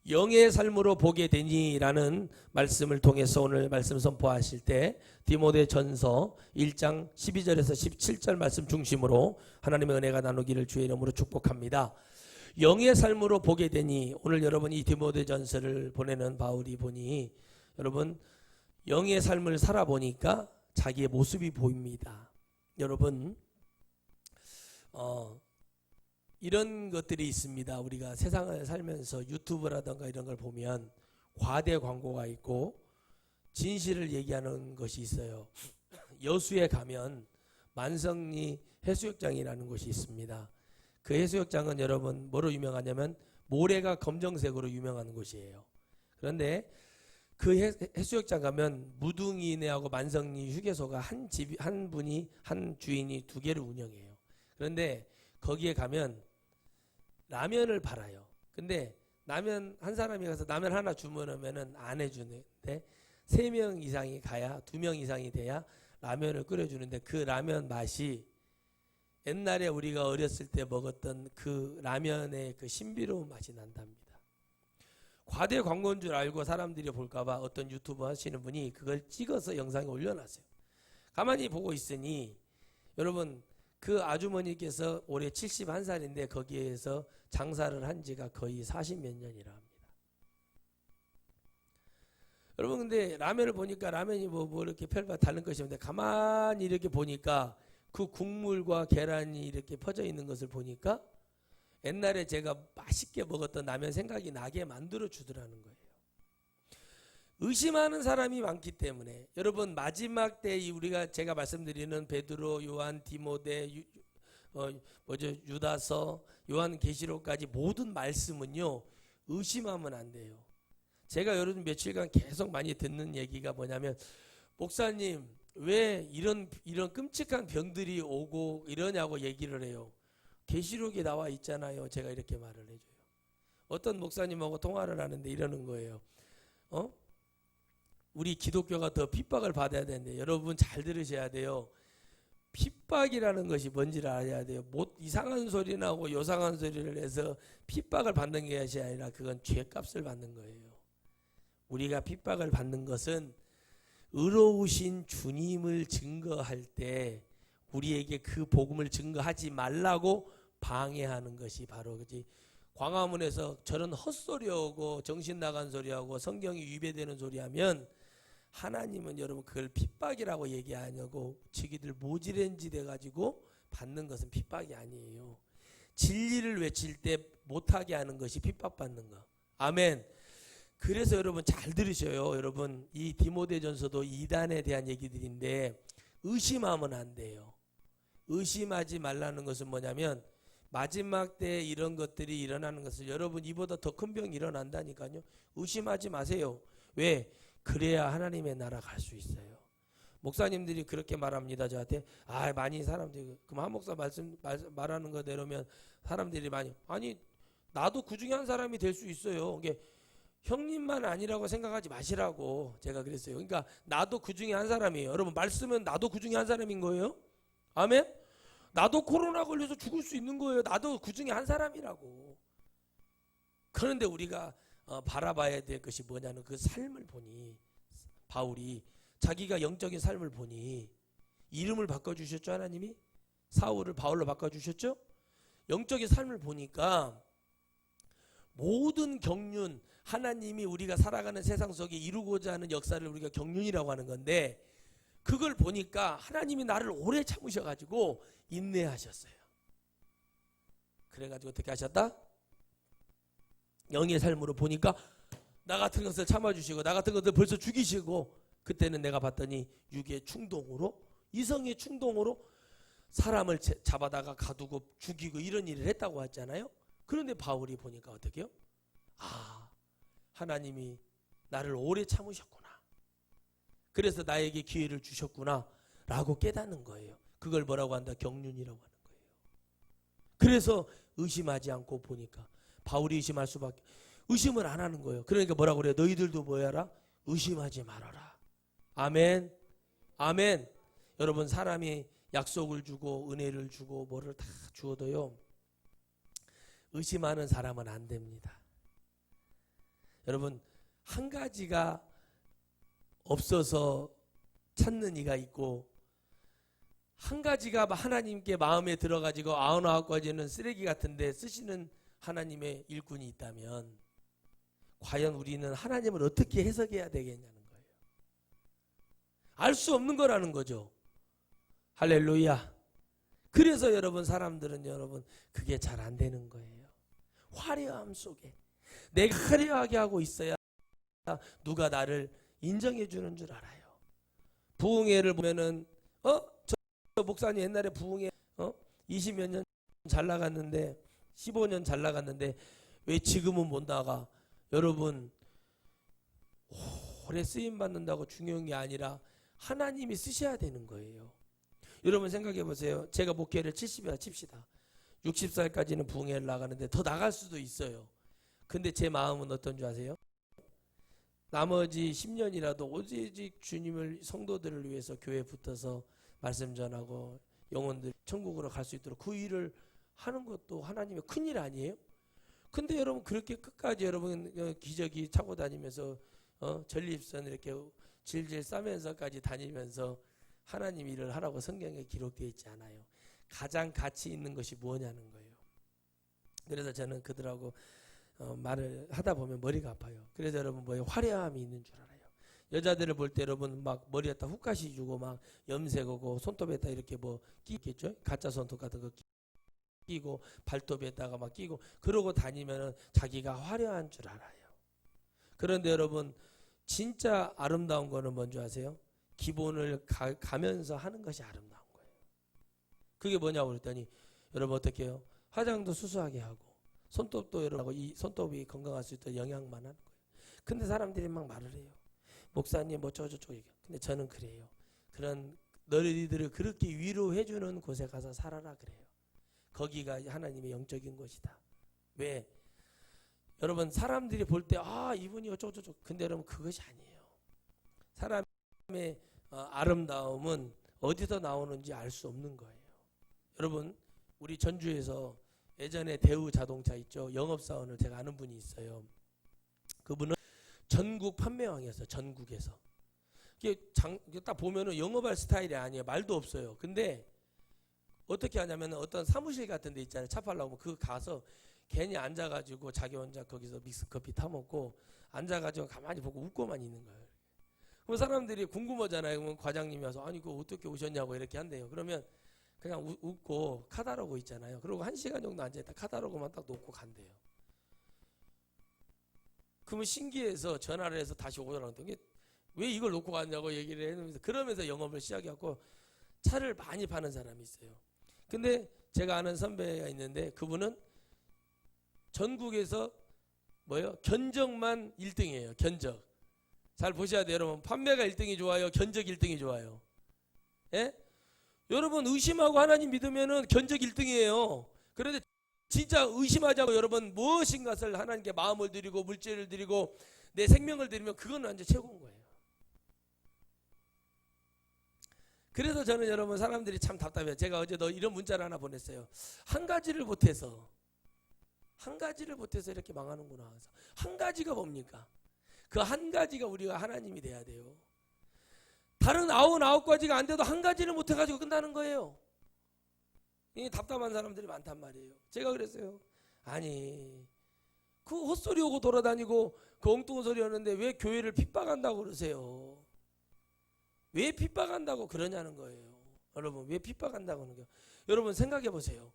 영의 삶으로 보게 되니라는 말씀을 통해서 오늘 말씀 선포하실 때 디모데전서 1장 12절에서 17절 말씀 중심으로 하나님의 은혜가 나누기를 주의 이름으로 축복합니다. 영의 삶으로 보게 되니, 오늘 여러분 이 디모데전서를 보내는 바울이 보니 여러분 영의 삶을 살아보니까 자기의 모습이 보입니다. 여러분 이런 것들이 있습니다. 우리가 세상을 살면서 유튜브라든가 이런 걸 보면 과대 광고가 있고 진실을 얘기하는 것이 있어요. 여수에 가면 만성리 해수욕장이라는 곳이 있습니다. 그 해수욕장은 여러분 뭐로 유명하냐면 모래가 검정색으로 유명한 곳이에요. 그런데 그 해수욕장 가면 무등이네하고 만성리 휴게소가 한 주인이 두 개를 운영해요. 그런데 거기에 가면 라면을 팔아요. 근데 라면 한 사람이 가서 라면 하나 주문하면은 안 해주는데 3명 이상이 가야, 2명 이상이 돼야 라면을 끓여주는데 그 라면 맛이 옛날에 우리가 어렸을 때 먹었던 그 라면의 그 신비로운 맛이 난답니다. 과대 광고인 줄 알고 사람들이 볼까봐 어떤 유튜브 하시는 분이 그걸 찍어서 영상에 올려놨어요. 가만히 보고 있으니 여러분 그 아주머니께서 올해 71살인데 거기에서 장사를 한 지가 거의 40몇 년이라 합니다. 여러분 근데 라면을 보니까 라면이 뭐 이렇게 별반 다른 것이 없는데 가만히 이렇게 보니까 그 국물과 계란이 이렇게 퍼져 있는 것을 보니까 옛날에 제가 맛있게 먹었던 라면 생각이 나게 만들어 주더라는 거예요. 의심하는 사람이 많기 때문에 여러분 마지막 때 제가 말씀드리는 베드로, 요한, 디모데, 유다서, 요한계시록까지 모든 말씀은요 의심하면 안 돼요. 제가 여러분 며칠간 계속 많이 듣는 얘기가 뭐냐면 목사님 왜 이런 끔찍한 병들이 오고 이러냐고 얘기를 해요. 계시록에 나와 있잖아요. 제가 이렇게 말을 해줘요. 어떤 목사님하고 통화를 하는데 이러는 거예요. 우리 기독교가 더 핍박을 받아야 되는데 여러분 잘 들으셔야 돼요. 핍박이라는 것이 뭔지를 알아야 돼요. 이상한 소리 나고 요상한 소리를 해서 핍박을 받는 것이 아니라 그건 죄값을 받는 거예요. 우리가 핍박을 받는 것은 의로우신 주님을 증거할 때 우리에게 그 복음을 증거하지 말라고 방해하는 것이 바로 그지. 광화문에서 저런 헛소리하고 정신 나간 소리하고 성경이 위배되는 소리하면 하나님은 여러분 그걸 핍박이라고 얘기하냐고 지기들 모지렌지 돼가지고 받는 것은 핍박이 아니에요. 진리를 외칠 때 못하게 하는 것이 핍박받는 거. 아멘. 그래서 여러분 잘 들으셔요. 여러분 이 디모데전서도 이단에 대한 얘기들인데 의심하면 안 돼요. 의심하지 말라는 것은 뭐냐면 마지막 때 이런 것들이 일어나는 것을 여러분 이보다 더 큰 병이 일어난다니까요. 의심하지 마세요. 왜? 그래야 하나님의 나라 갈 수 있어요. 목사님들이 그렇게 말합니다. 저한테 많이 사람들이 그럼 한 목사 말하는 거 내려면 사람들이 많이 아니 나도 그 중에 한 사람이 될 수 있어요. 이게 형님만 아니라고 생각하지 마시라고 제가 그랬어요. 그러니까 나도 그 중에 한 사람이에요. 여러분 말씀은 나도 그 중에 한 사람인 거예요. 아멘. 나도 코로나 걸려서 죽을 수 있는 거예요. 나도 그 중에 한 사람이라고. 그런데 우리가 바라봐야 될 것이 뭐냐는 그 삶을 보니 바울이 자기가 영적인 삶을 보니 이름을 바꿔주셨죠. 하나님이 사울을 바울로 바꿔주셨죠. 영적인 삶을 보니까 모든 경륜 하나님이 우리가 살아가는 세상 속에 이루고자 하는 역사를 우리가 경륜이라고 하는 건데 그걸 보니까 하나님이 나를 오래 참으셔가지고 인내하셨어요. 그래가지고 어떻게 하셨다? 영의 삶으로 보니까 나 같은 것을 참아주시고 나 같은 것을 벌써 죽이시고 그때는 내가 봤더니 육의 충동으로 이성의 충동으로 사람을 잡아다가 가두고 죽이고 이런 일을 했다고 했잖아요. 그런데 바울이 보니까 어떻게 해요? 하나님이 나를 오래 참으셨구나. 그래서 나에게 기회를 주셨구나 라고 깨닫는 거예요. 그걸 뭐라고 한다? 경륜이라고 하는 거예요. 그래서 의심하지 않고 보니까 바울이 의심할 수밖에 의심을 안 하는 거예요. 그러니까 뭐라고 그래요? 너희들도 뭐야라? 의심하지 말아라. 아멘. 아멘. 여러분 사람이 약속을 주고 은혜를 주고 뭐를 다 주어도요 의심하는 사람은 안 됩니다. 여러분 한 가지가 없어서 찾는 이가 있고 한 가지가 하나님께 마음에 들어가지고 99가지는 쓰레기 같은데 쓰시는 하나님의 일꾼이 있다면 과연 우리는 하나님을 어떻게 해석해야 되겠냐는 거예요. 알 수 없는 거라는 거죠. 할렐루야. 그래서 여러분 사람들은 여러분 그게 잘 안 되는 거예요. 화려함 속에 내가 화려하게 하고 있어야 누가 나를 인정해 주는 줄 알아요. 부흥회를 보면은 저 목사님 옛날에 부흥회 20몇 년 잘 나갔는데 15년 잘 나갔는데 왜 지금은 못 나가? 여러분 오래 쓰임 받는다고 중요한 게 아니라 하나님이 쓰셔야 되는 거예요. 여러분 생각해 보세요. 제가 목회를 70이라 칩시다. 60살까지는 부흥회를 나가는데 더 나갈 수도 있어요. 근데 제 마음은 어떤 줄 아세요? 나머지 10년이라도 오직 주님을 성도들을 위해서 교회에 붙어서 말씀 전하고 영혼들 천국으로 갈 수 있도록 그 일을 하는 것도 하나님의 큰일 아니에요? 근데 여러분 그렇게 끝까지 여러분 기저귀 차고 다니면서 전립선 이렇게 질질 싸면서까지 다니면서 하나님 일을 하라고 성경에 기록되어 있지 않아요. 가장 가치 있는 것이 뭐냐는 거예요. 그래서 저는 그들하고 말을 하다 보면 머리가 아파요. 그래서 여러분 뭐에 화려함이 있는 줄 알아요. 여자들을 볼 때 여러분 막 머리에다 훅가시 주고 막 염색하고 손톱에다 이렇게 뭐 끼겠죠? 가짜 손톱 같은 거 끼고 발톱에다가 막 끼고 그러고 다니면은 자기가 화려한 줄 알아요. 그런데 여러분 진짜 아름다운 거는 뭔지 아세요? 기본을 가면서 하는 것이 아름다운 거예요. 그게 뭐냐고 그랬더니 여러분 어떻게 해요? 화장도 수수하게 하고 손톱도 여러분 이 손톱이 건강할 수 있도록 영양만 하는 거예요. 근데 사람들이 막 말을 해요. 목사님 뭐 저저저 얘기해요. 근데 저는 그래요. 그런 너희들을 그렇게 위로해 주는 곳에 가서 살아라 그래요. 거기가 하나님의 영적인 곳이다. 왜? 여러분 사람들이 볼 때 이분이 어쩌고저쩌고 근데 여러분 그것이 아니에요. 사람의 아름다움은 어디서 나오는지 알 수 없는 거예요. 여러분 우리 전주에서 예전에 대우 자동차 있죠. 영업사원을 제가 아는 분이 있어요. 그분은 전국 판매왕이었어요. 전국에서. 이게 딱 보면은 영업할 스타일이 아니에요. 말도 없어요. 근데 어떻게 하냐면 어떤 사무실 같은 데 있잖아요. 차 팔라고 그 가서 괜히 앉아가지고 자기 혼자 거기서 믹스커피 타먹고 앉아가지고 가만히 보고 웃고만 있는 거예요. 그럼 사람들이 궁금하잖아요. 그러면 과장님이 와서 아니 그거 어떻게 오셨냐고 이렇게 한대요. 그러면 그냥 웃고 카다로그 있잖아요. 그리고 1시간 정도 앉아있다 카다로그만 딱 놓고 간대요. 그러면 신기해서 전화를 해서 다시 오더라고요. 왜 이걸 놓고 갔냐고 얘기를 해놓으면서 그러면서 영업을 시작해갖고 차를 많이 파는 사람이 있어요. 근데 제가 아는 선배가 있는데 그분은 전국에서 견적만 1등이에요. 견적. 잘 보셔야 돼요. 여러분 판매가 1등이 좋아요? 견적 1등이 좋아요? 예? 여러분 의심하고 하나님 믿으면은 견적 1등이에요. 그런데 진짜 의심하자고 여러분 무엇인 것을 하나님께 마음을 드리고 물질을 드리고 내 생명을 드리면 그건 완전 최고인 거예요. 그래서 저는 여러분 사람들이 참 답답해요. 제가 어제 이런 문자를 하나 보냈어요. 한 가지를 못해서 이렇게 망하는구나. 한 가지가 뭡니까? 그 한 가지가 우리가 하나님이 돼야 돼요. 다른 99가지가 안 돼도 한 가지를 못해가지고 끝나는 거예요. 이 답답한 사람들이 많단 말이에요. 제가 그랬어요. 아니 그 헛소리 오고 돌아다니고 그 엉뚱한 소리 하는데 왜 교회를 핍박한다고 그러세요? 왜 핍박한다고 그러냐는 거예요. 여러분 왜 핍박한다고 하는 거예요? 여러분 생각해 보세요.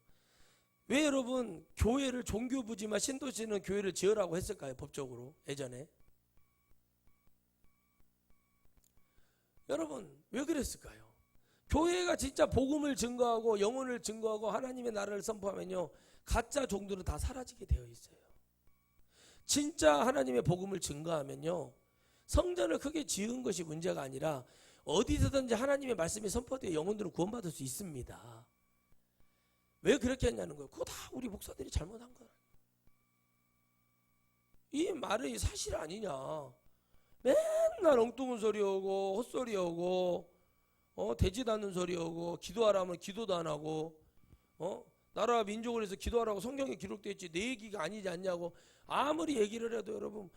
왜 여러분 교회를 종교부지만 신도시는 교회를 지으라고 했을까요? 법적으로 예전에. 여러분 왜 그랬을까요? 교회가 진짜 복음을 증거하고 영혼을 증거하고 하나님의 나라를 선포하면요 가짜 종들은 다 사라지게 되어 있어요. 진짜 하나님의 복음을 증거하면요 성전을 크게 지은 것이 문제가 아니라 어디서든지 하나님의 말씀이 선포되어 영혼들은 구원받을 수 있습니다. 왜 그렇게 했냐는 거예요. 그거 다 우리 목사들이 잘못한 거예요. 이 말이 사실 아니냐. 맨날 엉뚱한 소리 하고 헛소리 하고 되지도 않는 소리 하고 기도하라면 기도도 안 하고 나라 민족을 위해서 기도하라고 성경에 기록되어 있지 내 얘기가 아니지 않냐고 아무리 얘기를 해도 여러분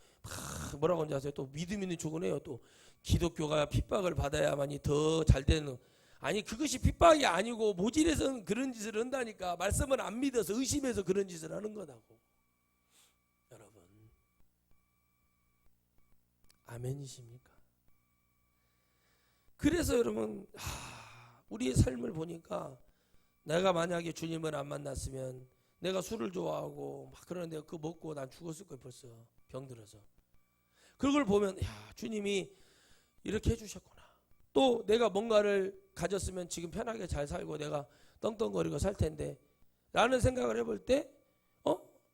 뭐라고 하는지 아세요? 또 믿음 있는 척은 해요. 또 기독교가 핍박을 받아야만이 더 잘 되는, 아니 그것이 핍박이 아니고 모질에서는 그런 짓을 한다니까. 말씀을 안 믿어서 의심해서 그런 짓을 하는 거다고. 여러분 아멘이십니까? 그래서 여러분 우리의 삶을 보니까 내가 만약에 주님을 안 만났으면 내가 술을 좋아하고 막 그러는데 그거 먹고 난 죽었을 거예요. 벌써 병들어서. 그걸 보면 야 주님이 이렇게 해주셨구나. 또 내가 뭔가를 가졌으면 지금 편하게 잘 살고 내가 떵떵거리고 살 텐데 라는 생각을 해볼 때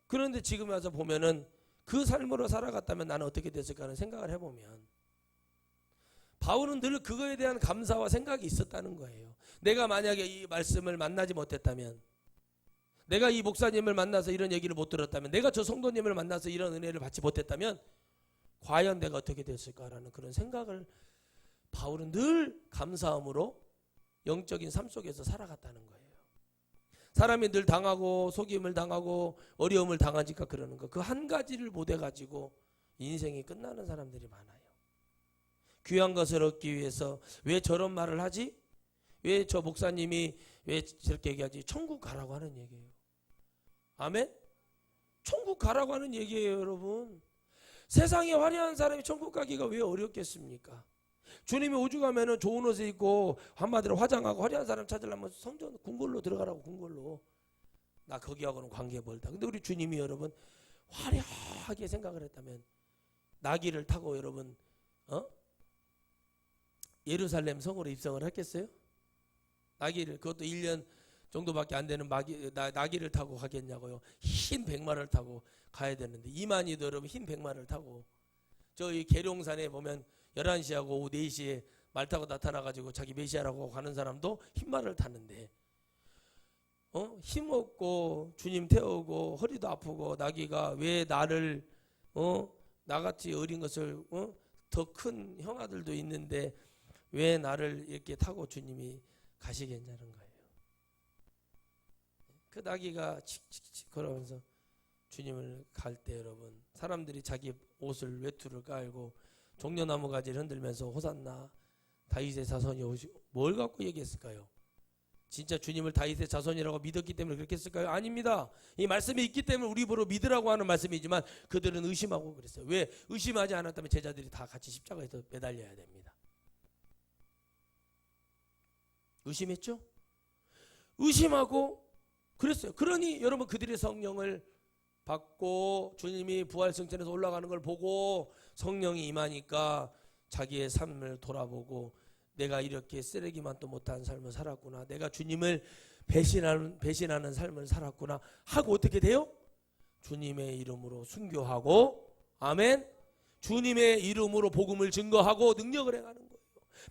그런데 지금 와서 보면은 그 삶으로 살아갔다면 나는 어떻게 됐을까 하는 생각을 해보면 바울은 늘 그거에 대한 감사와 생각이 있었다는 거예요. 내가 만약에 이 말씀을 만나지 못했다면, 내가 이 목사님을 만나서 이런 얘기를 못 들었다면, 내가 저 성도님을 만나서 이런 은혜를 받지 못했다면 과연 내가 어떻게 됐을까라는 그런 생각을 바울은 늘 감사함으로 영적인 삶 속에서 살아갔다는 거예요. 사람이 늘 당하고 속임을 당하고 어려움을 당하니까 그러는 거. 그 한 가지를 못 해가지고 인생이 끝나는 사람들이 많아요. 귀한 것을 얻기 위해서 왜 저런 말을 하지? 왜 저 목사님이 왜 저렇게 얘기하지? 천국 가라고 하는 얘기예요. 아멘? 천국 가라고 하는 얘기예요, 여러분. 세상에 화려한 사람이 천국 가기가 왜 어렵겠습니까? 주님이 오죽하면은 좋은 옷을 입고 한마디로 화장하고 화려한 사람 찾으려면 성전 궁궐로 들어가라고. 궁궐로. 나 거기하고는 관계 멀다. 근데 우리 주님이 여러분 화려하게 생각을 했다면 나귀를 타고 여러분 예루살렘 성으로 입성을 했겠어요? 나귀를, 그것도 1년 정도밖에 안 되는 나귀를 타고 가겠냐고요. 흰 백마를 타고 가야 되는데 이만희도 여러분 흰 백마를 타고 저희 계룡산에 보면 11시하고 오후 4시에 말 타고 나타나가지고 자기 메시아라고 가는 사람도 흰 말을 타는데 힘없고 주님 태우고 허리도 아프고 나귀가 왜 나를 나같이 어린 것을 더 큰 형아들도 있는데 왜 나를 이렇게 타고 주님이 가시겠냐는 거예요. 그 나귀가 칙칙칙 걸어오면서 주님을 갈 때 여러분 사람들이 자기 옷을 외투를 깔고 종려나무 가지를 흔들면서 호산나 다윗의 자손이 오시고 뭘 갖고 얘기했을까요? 진짜 주님을 다윗의 자손이라고 믿었기 때문에 그렇게 했을까요? 아닙니다. 이 말씀이 있기 때문에 우리 보러 믿으라고 하는 말씀이지만 그들은 의심하고 그랬어요. 왜? 의심하지 않았다면 제자들이 다 같이 십자가에서 매달려야 됩니다. 의심했죠? 의심하고 그랬어요. 그러니 여러분 그들의 성령을 받고 주님이 부활승천에서 올라가는 걸 보고 성령이 임하니까 자기의 삶을 돌아보고 내가 이렇게 쓰레기만 또 못한 삶을 살았구나. 내가 주님을 배신하는 삶을 살았구나 하고 어떻게 돼요? 주님의 이름으로 순교하고 아멘. 주님의 이름으로 복음을 증거하고 능력을 행하는 거예요.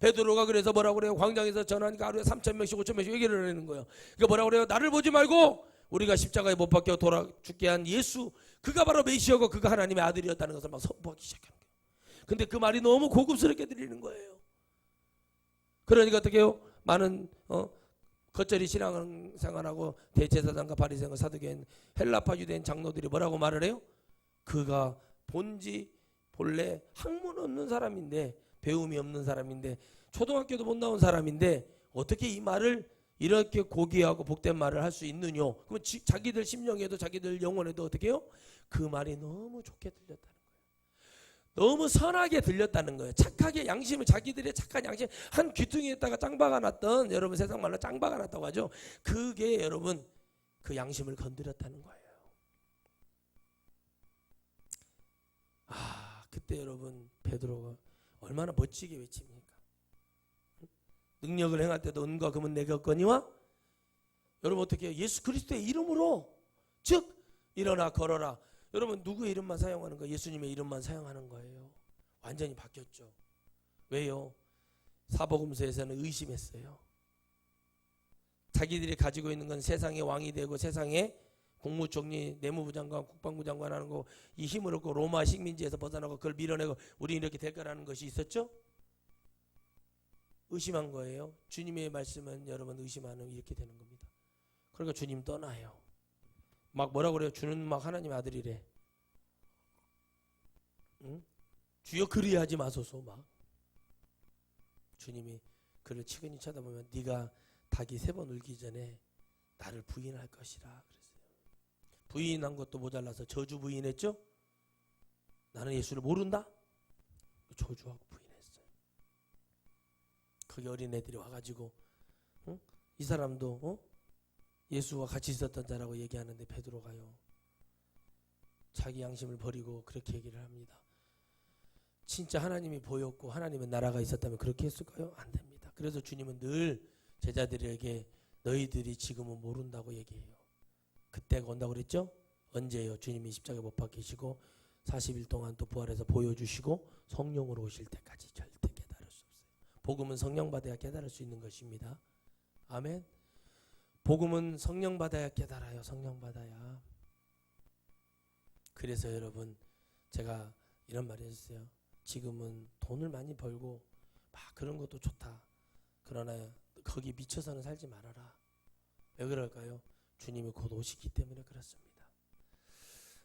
베드로가 그래서 뭐라고 그래요? 광장에서 전하니까 하루에 3,000명씩 5,000명씩 얘기를 하는 거예요. 그러니까 뭐라고 그래요? 나를 보지 말고 우리가 십자가에 못 박혀 돌아 죽게 한 예수, 그가 바로 메시아고 그가 하나님의 아들이었다는 것을 막 선포하기 시작하는 거예요. 근데 그 말이 너무 고급스럽게 들리는 거예요. 그러니까 어떻게 해요? 많은 겉절이 신앙생활하고 대제사장과 바리새인과 사두개인 헬라파 유대인 장로들이 뭐라고 말을 해요? 그가 본래 학문 없는 사람인데 배움이 없는 사람인데 초등학교도 못 나온 사람인데 어떻게 이 말을 이렇게 고귀하고 복된 말을 할 수 있느냐? 그러면 자기들 심령에도 자기들 영혼에도 어떻게 해요? 그 말이 너무 좋게 들렸다는 거예요. 너무 선하게 들렸다는 거예요. 착하게 양심을 자기들의 착한 양심 한 귀퉁이에다가 짱박아 놨던 여러분 세상 말로 짱박아 놨다고 하죠. 그게 여러분 그 양심을 건드렸다는 거예요. 그때 여러분 베드로가 얼마나 멋지게 외칩니까? 능력을 행할 때도 은과 금은 내게 없거니와 여러분 어떻게 해요? 예수 그리스도의 이름으로 즉 일어나 걸어라. 여러분 누구의 이름만 사용하는 거예요? 예수님의 이름만 사용하는 거예요. 완전히 바뀌었죠. 왜요? 사복음서에서는 의심했어요. 자기들이 가지고 있는 건 세상의 왕이 되고 세상의 국무총리, 내무부 장관, 국방부 장관 하는 거 이 힘을 얻고 로마 식민지에서 벗어나고 그걸 밀어내고 우리 이렇게 될 거라는 것이 있었죠? 의심한 거예요. 주님의 말씀은 여러분 의심하는 이렇게 되는 겁니다. 그러니까 주님 떠나요. 막 뭐라 그래요? 주는 막 하나님 아들이래. 응? 주여 그리하지 마소서. 막 주님이 그를 치근히 쳐다보면 네가 닭이 3번 울기 전에 나를 부인할 것이라 그랬어요. 부인한 것도 모자라서 저주 부인했죠. 나는 예수를 모른다. 저주하고 부인했어요. 거기 어린애들이 와가지고 이 사람도 예수와 같이 있었던 자라고 얘기하는데 베드로가요. 자기 양심을 버리고 그렇게 얘기를 합니다. 진짜 하나님이 보였고 하나님의 나라가 있었다면 그렇게 했을까요? 안 됩니다. 그래서 주님은 늘 제자들에게 너희들이 지금은 모른다고 얘기해요. 그때가 온다고 그랬죠? 언제예요? 주님이 십자가에 못 박히시고 40일 동안 또 부활해서 보여주시고 성령으로 오실 때까지 절대 깨달을 수 없어요. 복음은 성령 받아야 깨달을 수 있는 것입니다. 아멘. 복음은 성령 받아야 깨달아요. 성령 받아야. 그래서 여러분 제가 이런 말을 했어요. 지금은 돈을 많이 벌고 막 그런 것도 좋다. 그러나 거기 미쳐서는 살지 말아라. 왜 그럴까요? 주님이 곧 오시기 때문에 그렇습니다.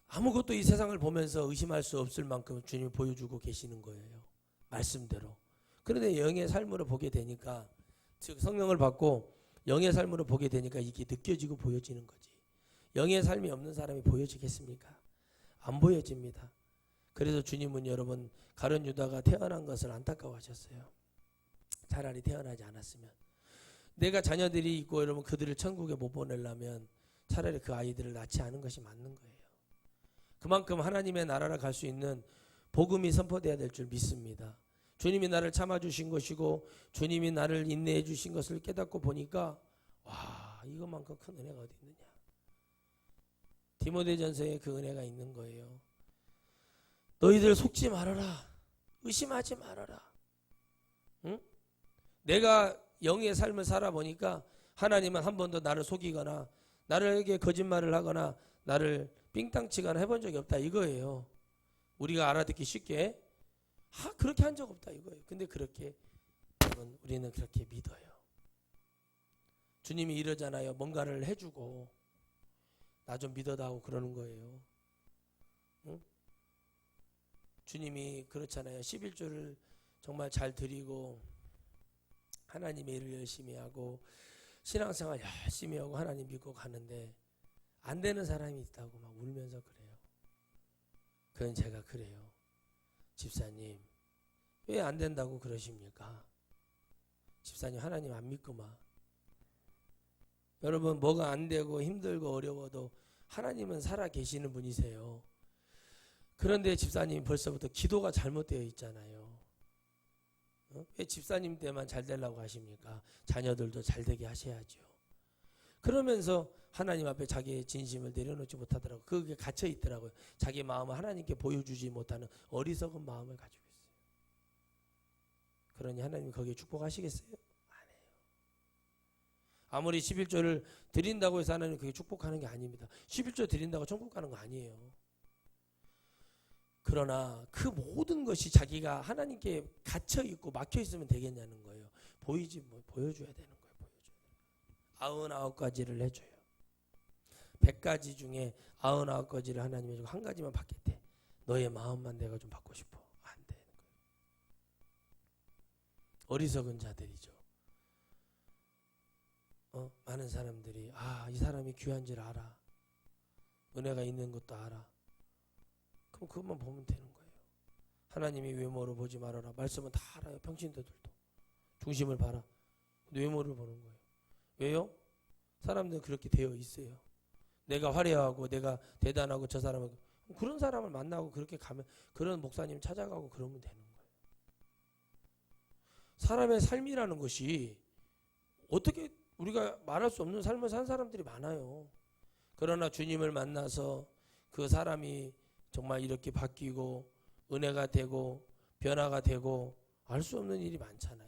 아무것도 이 세상을 보면서 의심할 수 없을 만큼 주님이 보여주고 계시는 거예요. 말씀대로. 그런데 영의 삶으로 보게 되니까, 즉 성령을 받고 영의 삶으로 보게 되니까 이게 느껴지고 보여지는 거지. 영의 삶이 없는 사람이 보여지겠습니까? 안 보여집니다. 그래서 주님은 여러분 가룟 유다가 태어난 것을 안타까워하셨어요. 차라리 태어나지 않았으면. 내가 자녀들이 있고 여러분 그들을 천국에 못 보내려면 차라리 그 아이들을 낳지 않은 것이 맞는 거예요. 그만큼 하나님의 나라를 갈 수 있는 복음이 선포돼야 될 줄 믿습니다. 주님이 나를 참아주신 것이고 주님이 나를 인내해 주신 것을 깨닫고 보니까 와, 이것만큼 큰 은혜가 어디 있느냐. 디모데전서에 그 은혜가 있는 거예요. 너희들 속지 말아라. 의심하지 말아라. 응? 내가 영의 삶을 살아보니까 하나님은 한 번도 나를 속이거나 나에게 거짓말을 하거나 나를 삥땅치거나 해본 적이 없다 이거예요. 우리가 알아듣기 쉽게 그렇게 한 적 없다 이거예요. 근데 그렇게 우리는 그렇게 믿어요. 주님이 이러잖아요. 뭔가를 해주고 나 좀 믿어다오 그러는 거예요. 응? 주님이 그렇잖아요. 11조를 정말 잘 드리고 하나님의 일을 열심히 하고 신앙생활 열심히 하고 하나님 믿고 가는데 안 되는 사람이 있다고 막 울면서 그래요. 그건 제가 그래요. 집사님 왜 안 된다고 그러십니까? 집사님 하나님 안 믿구만. 여러분 뭐가 안 되고 힘들고 어려워도 하나님은 살아 계시는 분이세요. 그런데 집사님 벌써부터 기도가 잘못되어 있잖아요. 왜 집사님 때만 잘 되려고 하십니까? 자녀들도 잘 되게 하셔야죠. 그러면서 하나님 앞에 자기의 진심을 내려놓지 못하더라고요. 그게 갇혀 있더라고요. 자기 마음을 하나님께 보여주지 못하는 어리석은 마음을 가지고 있어요. 그러니 하나님이 거기에 축복하시겠어요? 안 해요. 아무리 11조를 드린다고 해서 하나님 그게 축복하는 게 아닙니다. 11조 드린다고 천국 가는 거 아니에요. 그러나 그 모든 것이 자기가 하나님께 갇혀 있고 막혀 있으면 되겠냐는 거예요. 보여줘야 되는 거예요. 99가지를 해줘요. 100가지 중에 99가지를 하나님이 주고 한 가지만 받겠대. 너의 마음만 내가 좀 받고 싶어. 안 되는 거예요. 어리석은 자들이죠. 많은 사람들이 이 사람이 귀한 줄 알아. 은혜가 있는 것도 알아. 그럼 그것만 보면 되는 거예요. 하나님이 외모로 보지 말아라. 말씀은 다 알아요. 평신도들도. 중심을 봐라. 근데 외모를 보는 거예요. 왜요? 사람들은 그렇게 되어 있어요. 내가 화려하고 내가 대단하고 저 사람은 그런 사람을 만나고 그렇게 가면 그런 목사님 찾아가고 그러면 되는 거예요. 사람의 삶이라는 것이 어떻게 우리가 말할 수 없는 삶을 산 사람들이 많아요. 그러나 주님을 만나서 그 사람이 정말 이렇게 바뀌고 은혜가 되고 변화가 되고 알 수 없는 일이 많잖아요.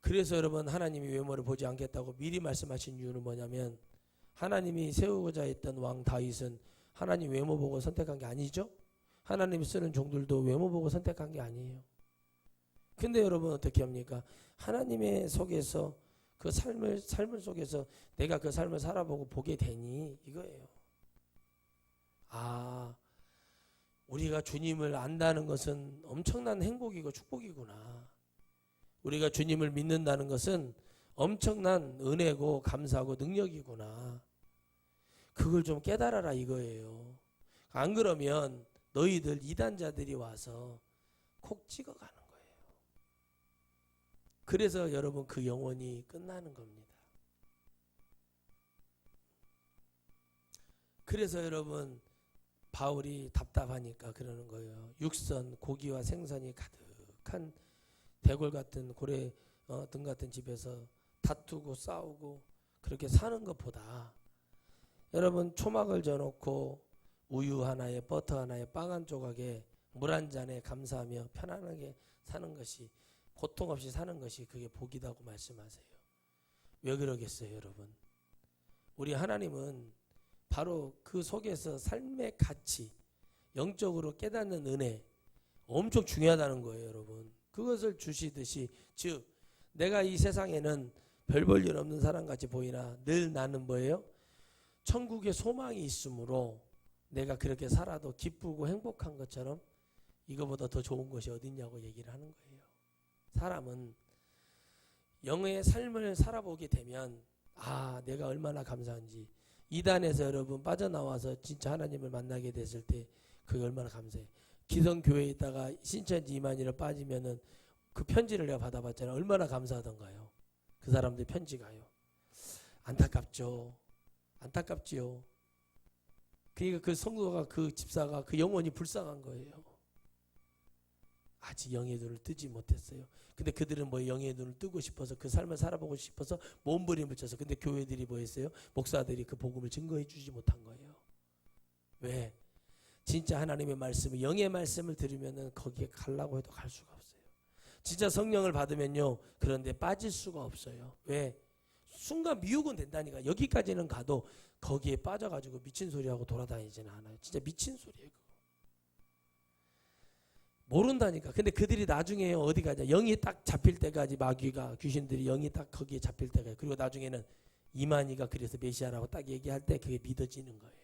그래서 여러분 하나님이 외모를 보지 않겠다고 미리 말씀하신 이유는 뭐냐면 하나님이 세우고자 했던 왕 다윗은 하나님 외모 보고 선택한 게 아니죠. 하나님이 쓰는 종들도 외모 보고 선택한 게 아니에요. 근데 여러분 어떻게 합니까? 하나님의 속에서 그 삶을 속에서 내가 그 삶을 살아보고 보게 되니 이거예요. 아, 우리가 주님을 안다는 것은 엄청난 행복이고 축복이구나. 우리가 주님을 믿는다는 것은 엄청난 은혜고 감사고 능력이구나. 그걸 좀 깨달아라 이거예요. 안 그러면 너희들 이단자들이 와서 콕 찍어가는 거예요. 그래서 여러분 그 영혼이 끝나는 겁니다. 그래서 여러분 바울이 답답하니까 그러는 거예요. 육선, 고기와 생선이 가득한 대골 같은 고래 등 같은 집에서 다투고 싸우고 그렇게 사는 것보다 여러분 초막을 져놓고 우유 하나에 버터 하나에 빵 한 조각에 물 한 잔에 감사하며 편안하게 사는 것이, 고통 없이 사는 것이 그게 복이라고 말씀하세요. 왜 그러겠어요 여러분? 우리 하나님은 바로 그 속에서 삶의 가치, 영적으로 깨닫는 은혜 엄청 중요하다는 거예요 여러분. 그것을 주시듯이, 즉 내가 이 세상에는 별 볼 일 없는 사람같이 보이나 늘 나는 뭐예요? 천국에 소망이 있으므로 내가 그렇게 살아도 기쁘고 행복한 것처럼 이거보다 더 좋은 것이 어딨냐고 얘기를 하는 거예요. 사람은 영의 삶을 살아보게 되면 아, 내가 얼마나 감사한지, 이단에서 여러분 빠져나와서 진짜 하나님을 만나게 됐을 때 그게 얼마나 감사해. 기성교회에 있다가 신천지 이만희로 빠지면은 그 편지를 내가 받아봤잖아요. 얼마나 감사하던가요. 그 사람들 편지 가요. 안타깝죠. 안타깝지요. 그러니까 그 성도가, 그 집사가, 그 영혼이 불쌍한 거예요. 아직 영의 눈을 뜨지 못했어요. 근데 그들은 뭐 영의 눈을 뜨고 싶어서 그 삶을 살아보고 싶어서 몸부림을 쳐서, 근데 교회들이 뭐 했어요? 목사들이 그 복음을 증거해 주지 못한 거예요. 왜? 진짜 하나님의 말씀을, 영의 말씀을 들으면은 거기에 가려고 해도 갈 수가 없어요. 진짜 성령을 받으면요, 그런데 빠질 수가 없어요. 왜? 순간 미혹은 된다니까. 여기까지는 가도 거기에 빠져가지고 미친 소리하고 돌아다니지는 않아요. 진짜 미친 소리예요 그거. 모른다니까. 근데 그들이 나중에 어디 가냐, 영이 딱 잡힐 때까지, 마귀가, 귀신들이 영이 딱 거기에 잡힐 때까지, 그리고 나중에는 이만희가 그래서 메시아라고 딱 얘기할 때 그게 믿어지는 거예요.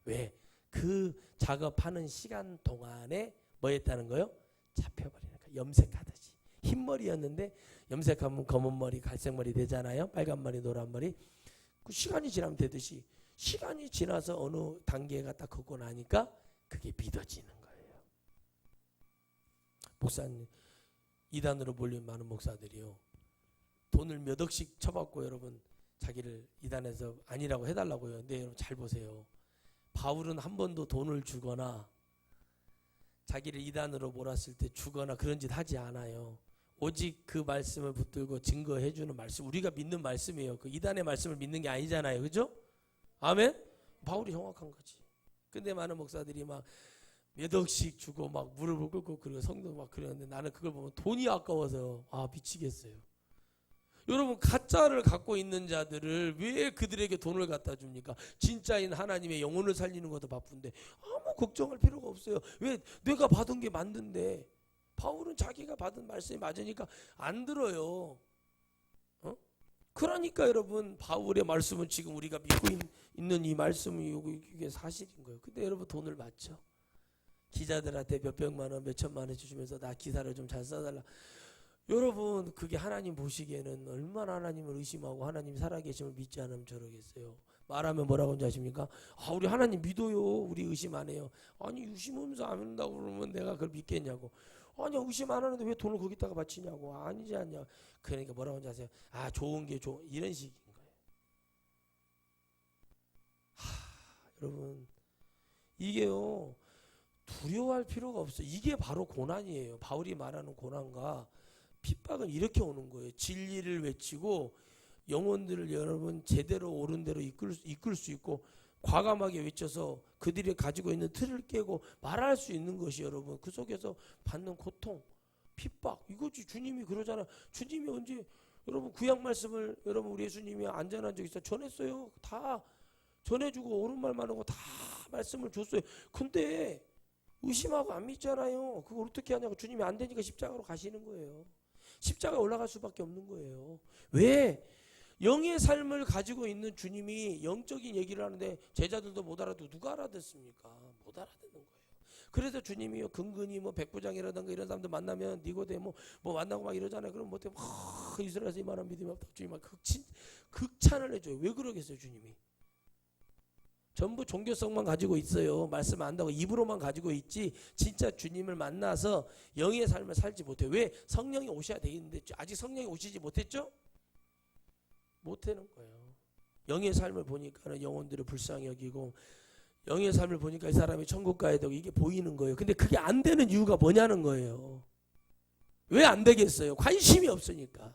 왜? 그 작업하는 시간 동안에 뭐 했다는 거예요? 잡혀버리는 거예요. 염색하듯이. 흰머리였는데 염색하면 검은 머리, 갈색 머리 되잖아요. 빨간 머리, 노란 머리. 그 시간이 지나면 되듯이, 시간이 지나서 어느 단계가 딱 걷고 나니까 그게 믿어지는 거예요. 목사님, 이단으로 몰린 많은 목사들이요, 돈을 몇 억씩 쳐받고 여러분 자기를 이단에서 아니라고 해달라고요. 근데 여러분 잘 보세요. 바울은 한 번도 돈을 주거나 자기를 이단으로 몰았을 때 주거나 그런 짓 하지 않아요. 오직 그 말씀을 붙들고 증거해 주는 말씀, 우리가 믿는 말씀이에요. 그 이단의 말씀을 믿는 게 아니잖아요. 그죠? 아멘? 바울이 정확한 거지. 근데 많은 목사들이 막 몇 억씩 주고 막 무릎을 꿇고 그리고 성도 막 그러는데, 나는 그걸 보면 돈이 아까워서 아 미치겠어요. 여러분, 가짜를 갖고 있는 자들을 왜 그들에게 돈을 갖다 줍니까? 진짜인 하나님의 영혼을 살리는 것도 바쁜데 아무 걱정할 필요가 없어요. 왜? 내가 받은 게 맞는데. 바울은 자기가 받은 말씀이 맞으니까 안 들어요. 그러니까 여러분, 바울의 말씀은 지금 우리가 믿고 있는 이 말씀이 이게 사실인 거예요. 근데 여러분 돈을 받죠. 기자들한테 몇 백만 원, 몇 천만 원 주시면서 나 기사를 좀 잘 써달라. 여러분, 그게 하나님 보시기에는 얼마나 하나님을 의심하고 하나님 살아계심을 믿지 않으면 저러겠어요. 말하면 뭐라고 하는지 아십니까? 아, 우리 하나님 믿어요. 우리 의심 안 해요. 아니, 의심하면서 안 한다고 그러면 내가 그걸 믿겠냐고. 아니, 의심 안 하는데 왜 돈을 거기다가 바치냐고. 아니지 않냐. 그러니까 뭐라고 하는지 아세요? 아, 좋은 게 이런 식인 거예요. 여러분, 이게요, 두려워할 필요가 없어요. 이게 바로 고난이에요. 바울이 말하는 고난과 핍박은 이렇게 오는 거예요. 진리를 외치고 영혼들을 여러분 제대로 옳은 대로 이끌 수 있고, 과감하게 외쳐서 그들이 가지고 있는 틀을 깨고 말할 수 있는 것이 여러분 그 속에서 받는 고통, 핍박, 이거지. 주님이 그러잖아. 주님이 언제 여러분 구약 말씀을 여러분 우리 예수님이 안전한 적 있어요? 전했어요. 다 전해주고 옳은 말만 하고 다 말씀을 줬어요. 근데 의심하고 안 믿잖아요. 그걸 어떻게 하냐고. 주님이 안 되니까 십자가로 가시는 거예요. 십자가 올라갈 수밖에 없는 거예요. 왜? 영의 삶을 가지고 있는 주님이 영적인 얘기를 하는데 제자들도 못 알아듣고 누가 알아듣습니까? 못 알아듣는 거예요. 그래서 주님이 근근히 뭐 백부장이라든가 이런 사람들 만나면 니고데모 뭐 만나고 막 이러잖아요. 그럼 뭐 때문에 이스라엘에서 이만한 믿음이 없다. 주님이 막 극찬을 해줘요. 왜 그러겠어요, 주님이? 전부 종교성만 가지고 있어요. 말씀 안 한다고 입으로만 가지고 있지 진짜 주님을 만나서 영의 삶을 살지 못해요. 왜? 성령이 오셔야 되겠는데 아직 성령이 오시지 못했죠? 못하는 거예요. 영의 삶을 보니까는 영혼들을 불쌍히 여기고 영의 삶을 보니까 이 사람이 천국 가야 되고 이게 보이는 거예요. 근데 그게 안 되는 이유가 뭐냐는 거예요. 왜 안 되겠어요? 관심이 없으니까.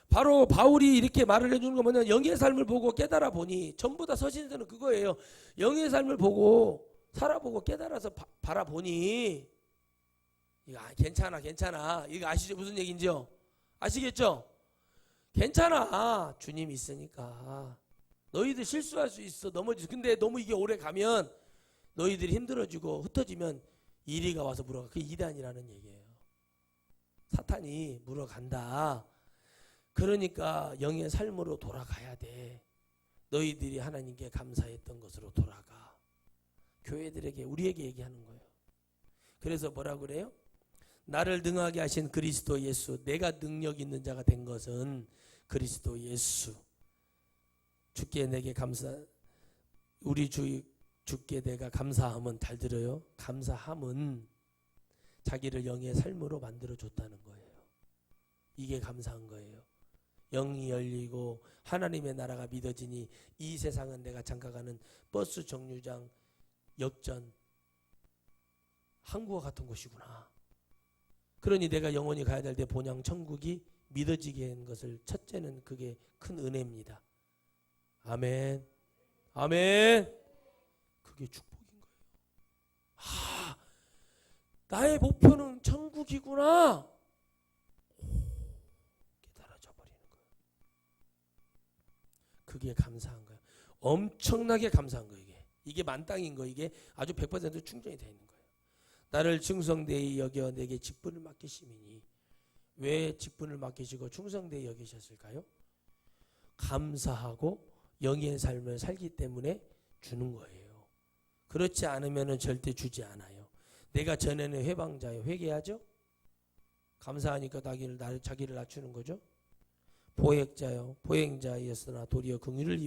바로 바울이 이렇게 말을 해주는 건 뭐냐, 영의 삶을 보고 깨달아 보니, 전부 다 서신서는 그거예요. 영의 삶을 보고 살아보고 깨달아서 바라보니 이거 괜찮아 이거 아시죠? 무슨 얘기인지요? 아시겠죠? 괜찮아, 주님 있으니까. 너희들 실수할 수 있어, 넘어질 수. 근데 너무 이게 오래 가면 너희들이 힘들어지고 흩어지면 이리가 와서 물어가. 그게 이단이라는 얘기예요. 사탄이 물어간다. 그러니까 영의 삶으로 돌아가야 돼. 너희들이 하나님께 감사했던 것으로 돌아가. 교회들에게, 우리에게 얘기하는 거예요. 그래서 뭐라 그래요? 나를 능하게 하신 그리스도 예수, 내가 능력 있는 자가 된 것은 그리스도 예수. 주께 내게 우리 주께 내가 감사함은, 잘 들어요, 감사함은 자기를 영의 삶으로 만들어줬다는 거예요. 이게 감사한 거예요. 영이 열리고 하나님의 나라가 믿어지니 이 세상은 내가 잠깐 가는 버스 정류장, 역전, 항구와 같은 곳이구나. 그러니 내가 영원히 가야 될 때 본향 천국이 믿어지게 한 것을, 첫째는 그게 큰 은혜입니다. 아멘. 아멘. 그게 축복인 거예요. 아, 나의 목표는 천국이구나. 깨달아져 버리는 거예요. 그게 감사한 거예요. 엄청나게 감사한 거예요. 이게 만땅인 거, 이게 아주 100% 충전이 되어 있는 거예요. 나를 충성되이 여겨 내게 직분을 맡기심이니. 왜 직분을 맡기시고 충성되이 여기셨을까요? 감사하고 영의 삶을 살기 때문에 주는 거예요. 그렇지 않으면 절대 주지 않아요. 내가 전에는 회방자예요. 회개하죠? 감사하니까 자기를 낮추는 거죠. 보행자요. 보행자였으나 도리어 긍휼을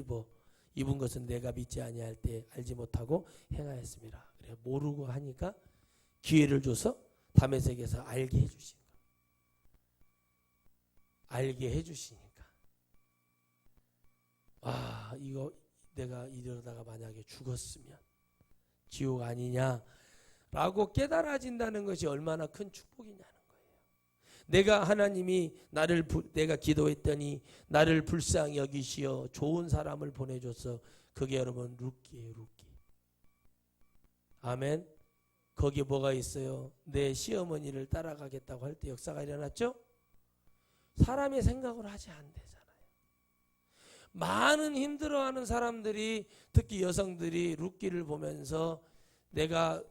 입은 것은 내가 믿지 아니할 때 알지 못하고 행하였습니다. 그래, 모르고 하니까 기회를 줘서 다메섹에서 알게 해주신 거예요. 알게 해주시니까. 와, 이거 내가 이러다가 만약에 죽었으면 지옥 아니냐라고 깨달아진다는 것이 얼마나 큰 축복이냐는 거예요. 내가 하나님이 내가 기도했더니 나를 불쌍히 여기시어 좋은 사람을 보내줘서, 그게 여러분 룻기예요. 룻기. 아멘. 거기에 뭐가 있어요? 내 시어머니를 따라가겠다고 할 때 역사가 일어났죠? 사람의 생각을 하지 않대잖아요. 많은 힘들어하는 사람들이, 특히 여성들이 룻기를 보면서 내가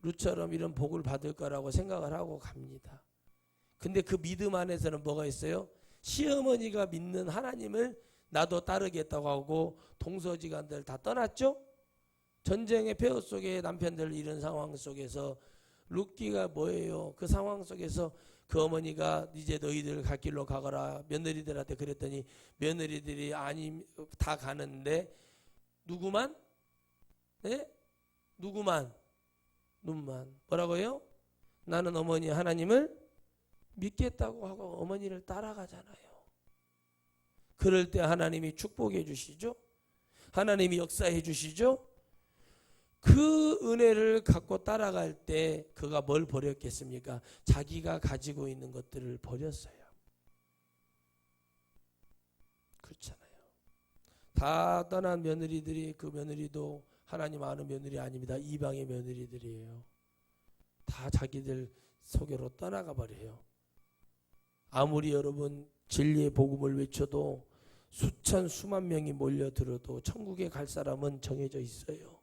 룻처럼 이런 복을 받을 거라고 생각을 하고 갑니다. 근데 그 믿음 안에서는 뭐가 있어요? 시어머니가 믿는 하나님을 나도 따르겠다고 하고 동서지간들 다 떠났죠? 전쟁의 폐허 속에 남편들 이런 상황 속에서 룻기가 뭐예요? 그 상황 속에서 그 어머니가 이제 너희들 갈 길로 가거라 며느리들한테 그랬더니 며느리들이 아니 다 가는데 누구만? 네? 누구만? 눈만. 뭐라고요? 나는 어머니 하나님을 믿겠다고 하고 어머니를 따라가잖아요. 그럴 때 하나님이 축복해 주시죠. 하나님이 역사해 주시죠. 그 은혜를 갖고 따라갈 때 그가 뭘 버렸겠습니까? 자기가 가지고 있는 것들을 버렸어요. 그렇잖아요. 다 떠난 며느리들이, 그 며느리도 하나님 아는 며느리 아닙니다. 이방의 며느리들이에요. 다 자기들 소개로 떠나가 버려요. 아무리 여러분 진리의 복음을 외쳐도 수천 수만 명이 몰려들어도 천국에 갈 사람은 정해져 있어요.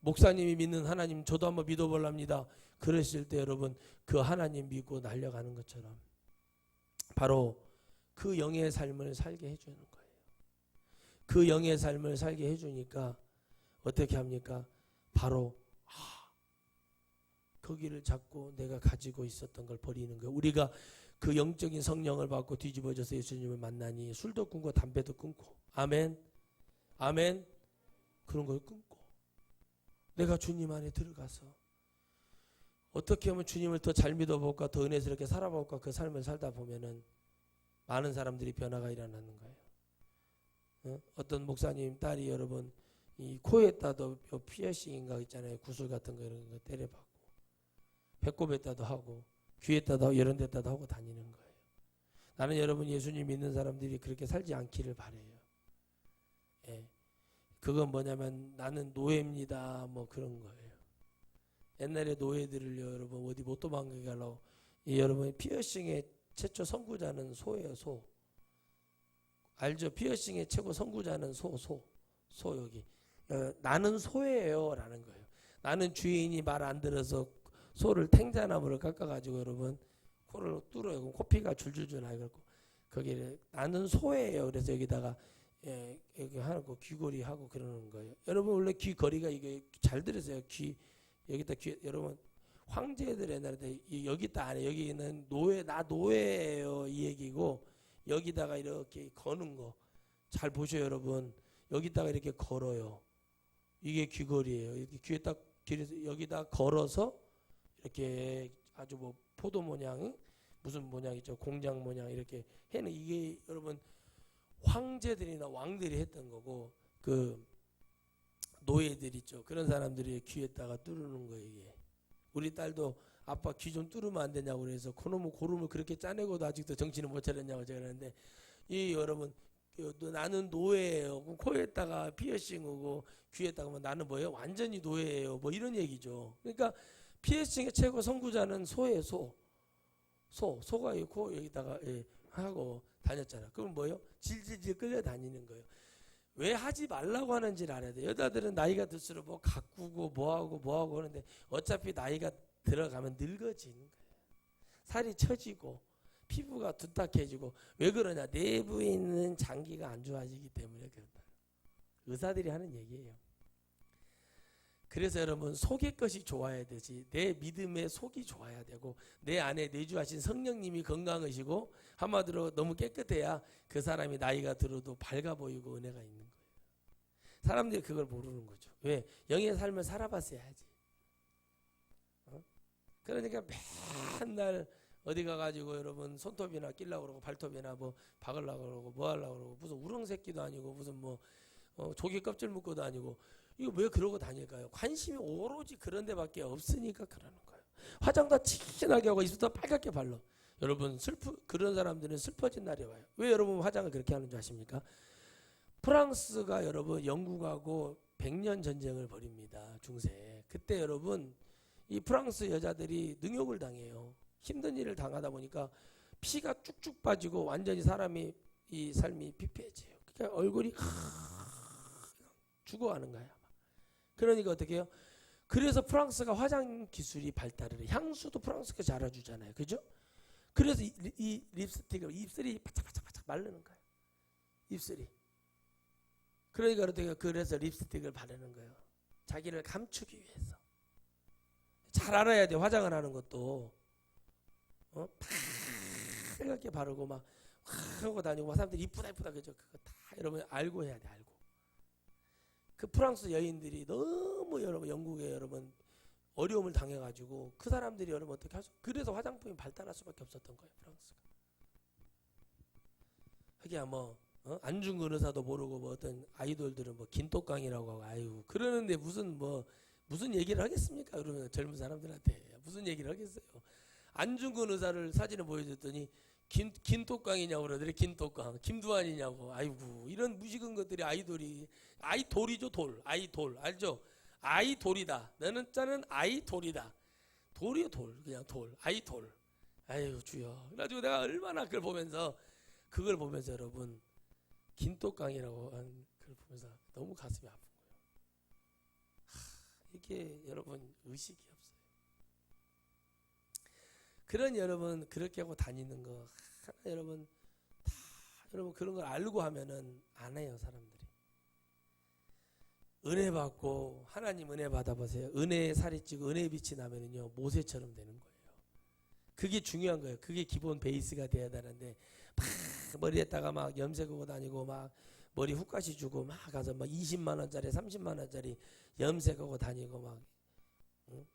목사님이 믿는 하나님 저도 한번 믿어보랍니다. 그랬을 때 여러분 그 하나님 믿고 날려가는 것처럼 바로 그 영의 삶을 살게 해주는 거예요. 그 영의 삶을 살게 해주니까 어떻게 합니까? 바로 거기를 잡고 내가 가지고 있었던 걸 버리는 거예요. 우리가 그 영적인 성령을 받고 뒤집어져서 예수님을 만나니 술도 끊고 담배도 끊고, 아멘, 아멘, 그런 걸 끊고 내가 주님 안에 들어가서 어떻게 하면 주님을 더 잘 믿어볼까, 더 은혜스럽게 살아볼까, 그 삶을 살다 보면은 많은 사람들이 변화가 일어나는 거예요. 어떤 목사님 딸이 여러분 이 코에다도 피어싱인가 있잖아요. 구슬 같은 거 이런 거 때려박고 배꼽에다도 하고 귀에다도 이런 데다도 하고 다니는 거예요. 나는 여러분 예수님 믿는 사람들이 그렇게 살지 않기를 바래요. 예. 그건 뭐냐면 나는 노예입니다. 뭐 그런 거예요. 옛날에 노예들을요, 여러분 어디 못 도망가게 하려고 여러분 피어싱의 최초 선구자는 소예요. 소. 알죠? 피어싱의 최고 선구자는 소 여기. 나는 소예요 라는 거예요. 나는 주인이 말 안 들어서 소를 탱자나무를 깎아가지고 여러분 코를 뚫어요. 그럼 코피가 줄줄줄 나고 거기를 나는 소예요. 그래서 여기다가 여기 하고 귀걸이 하고 그러는 거예요. 여러분 원래 귀걸이가 이게 잘 들으세요. 귀 여기다 귀 여러분 황제들 옛날에 여기다 안에 여기는 나 노예예요 이 얘기고 여기다가 이렇게 거는 거 잘 보셔요 여러분. 여기다가 이렇게 걸어요. 이게 귀걸이에요. 이렇게 귀에 딱 여기다 걸어서 이렇게 아주 뭐 포도 모양 무슨 모양이죠 공장 모양 이렇게 해는 이게 여러분 황제들이나 왕들이 했던 거고 그 노예들 있죠. 그런 사람들이 귀에다가 뚫는 거예요. 이게. 우리 딸도 아빠 귀 좀 뚫으면 안 되냐고 그래서 그놈의 고름을 그렇게 짜내고도 아직도 정신을 못 차렸냐고 제가 그랬는데 이 여러분 나는 노예예요. 코에다가 피어싱 오고 귀에다가 뭐 나는 뭐예요? 완전히 노예예요. 뭐 이런 얘기죠. 그러니까 피어싱의 최고 선구자는 소예요. 소가 있고 여기다가 하고 다녔잖아. 그럼 뭐예요? 질질질 끌려다니는 거예요. 왜 하지 말라고 하는지를 알아야 돼. 여자들은 나이가 들수록 뭐 가꾸고 뭐하고 하는데 어차피 나이가 들어가면 늙어지는 거예요. 살이 처지고 피부가 두딱해지고 왜 그러냐? 내부에 있는 장기가 안 좋아지기 때문에 그런다. 의사들이 하는 얘기예요. 그래서 여러분 속의 것이 좋아야 되지 내 믿음의 속이 좋아야 되고 내 안에 내주하신 성령님이 건강하시고 한마디로 너무 깨끗해야 그 사람이 나이가 들어도 밝아 보이고 은혜가 있는 거예요. 사람들이 그걸 모르는 거죠. 왜? 영의 삶을 살아봤어야지. 그러니까 맨날 어디 가가지고 여러분 손톱이나 끼려고 그러고 발톱이나 뭐 박으려고 그러고 뭐 하려고 그러고 무슨 우렁새끼도 아니고 무슨 뭐 조개 껍질 묶어도 아니고 이거 왜 그러고 다닐까요? 관심이 오로지 그런 데밖에 없으니까 그러는 거예요. 화장도 진하게 하고 입술도 빨갛게 발라. 여러분 그런 사람들은 슬퍼진 날이 와요. 왜 여러분 화장을 그렇게 하는 줄 아십니까? 프랑스가 여러분 영국하고 100년 전쟁을 벌입니다. 중세. 그때 여러분 이 프랑스 여자들이 능욕을 당해요. 힘든 일을 당하다 보니까 피가 쭉쭉 빠지고 완전히 사람이 이 삶이 피폐해져요. 그러니까 얼굴이 죽어가는 거야. 그러니까 어떻게 해요? 그래서 프랑스가 화장 기술이 발달을 해요. 향수도 프랑스가 잘해주잖아요. 그죠? 그래서 이 립스틱을 입술이 바짝바짝 마르는 거예요. 입술이. 그러니까 어떻게 그래서 립스틱을 바르는 거예요. 자기를 감추기 위해서. 잘 알아야 돼. 화장을 하는 것도. 빨갛게 바르고 막 하고 다니고 막 사람들이 이쁘다 그죠? 그거 다 여러분 알고 해야 돼. 알고. 그 프랑스 여인들이 너무 여러분 영국에 여러분 어려움을 당해가지고 그 사람들이 여러분 어떻게 하죠? 그래서 화장품이 발달할 수밖에 없었던 거예요. 프랑스가. 하기야 뭐 안중근 의사도 모르고 뭐 어떤 아이돌들은 뭐 긴똑강이라고 하고 아이고 그러는데 무슨 얘기를 하겠습니까? 그러면 젊은 사람들한테 무슨 얘기를 하겠어요? 안중근 의사를 사진을 보여줬더니 긴똑강이냐고 그러더래. 긴똑강 김두한이냐고. 아이고 이런 무식한 것들이 아이돌이죠. 돌 아이돌 알죠? 아이돌이다. 너는 짜는 아이돌이다. 돌이요 돌 그냥 돌 아이돌. 아유 주여. 그래가지고 내가 얼마나 그걸 보면서 여러분 긴똑강이라고 하는 그걸 보면서 너무 가슴이 아픈 거예요. 이게 여러분 의식이 없어요. 그런 여러분 그렇게 하고 다니는 거 하나 여러분 다 여러분 그런 걸 알고 하면은 안 해요 사람들이. 은혜 받고 하나님 은혜 받아보세요. 은혜에 살이 찌고 은혜의 빛이 나면은요 모세처럼 되는 거예요. 그게 중요한 거예요. 그게 기본 베이스가 돼야 되는데 막 머리에다가 막 염색하고 다니고 막 머리 훅까지 주고 막 가서 막 20만 원짜리 30만 원짜리 염색하고 다니고 막 응?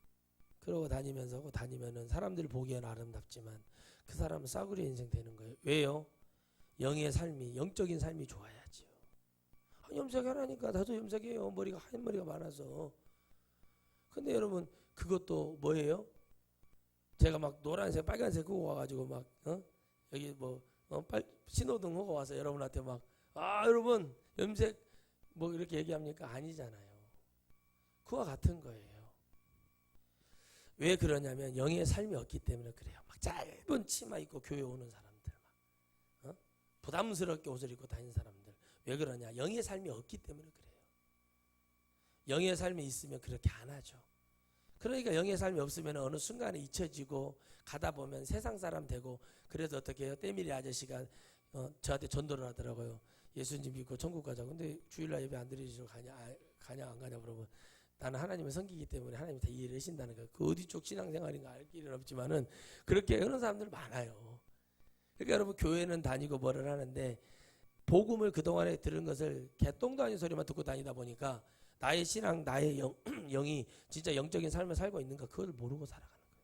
그러고 다니면은 사람들 보기엔 아름답지만 그 사람은 싸구려 인생 되는 거예요. 왜요? 영의 삶이 영적인 삶이 좋아야지요. 염색하라니까 나도 염색해요. 머리가 하얀 머리가 많아서. 근데 여러분 그것도 뭐예요? 제가 막 노란색 빨간색 하고 와가지고 막 여기 뭐 신호등 하고 와서 여러분한테 막 여러분 염색 뭐 이렇게 얘기합니까? 아니잖아요. 그와 같은 거예요. 왜 그러냐면 영의 삶이 없기 때문에 그래요. 막 짧은 치마 입고 교회 오는 사람들 막 부담스럽게 옷을 입고 다니는 사람들 왜 그러냐? 영의 삶이 없기 때문에 그래요. 영의 삶이 있으면 그렇게 안 하죠. 그러니까 영의 삶이 없으면 어느 순간에 잊혀지고 가다 보면 세상 사람 되고 그래서 어떻게 해요? 때밀이 아저씨가 저한테 전도를 하더라고요. 예수님 믿고 천국 가자고. 근데 주일날 예배 안 드리시고 가냐 안 가냐 물어보면 나는 하나님을 섬기기 때문에 하나님이 다 이해를 하신다는 거예요. 그 어디 쪽 신앙생활인가 알 길은 없지만은 그렇게 하는 사람들 많아요. 그러니까 여러분 교회는 다니고 뭐를 하는데 복음을 그동안에 들은 것을 개똥도 아닌 소리만 듣고 다니다 보니까 나의 신앙, 나의 영이 진짜 영적인 삶을 살고 있는가 그걸 모르고 살아가는 거예요.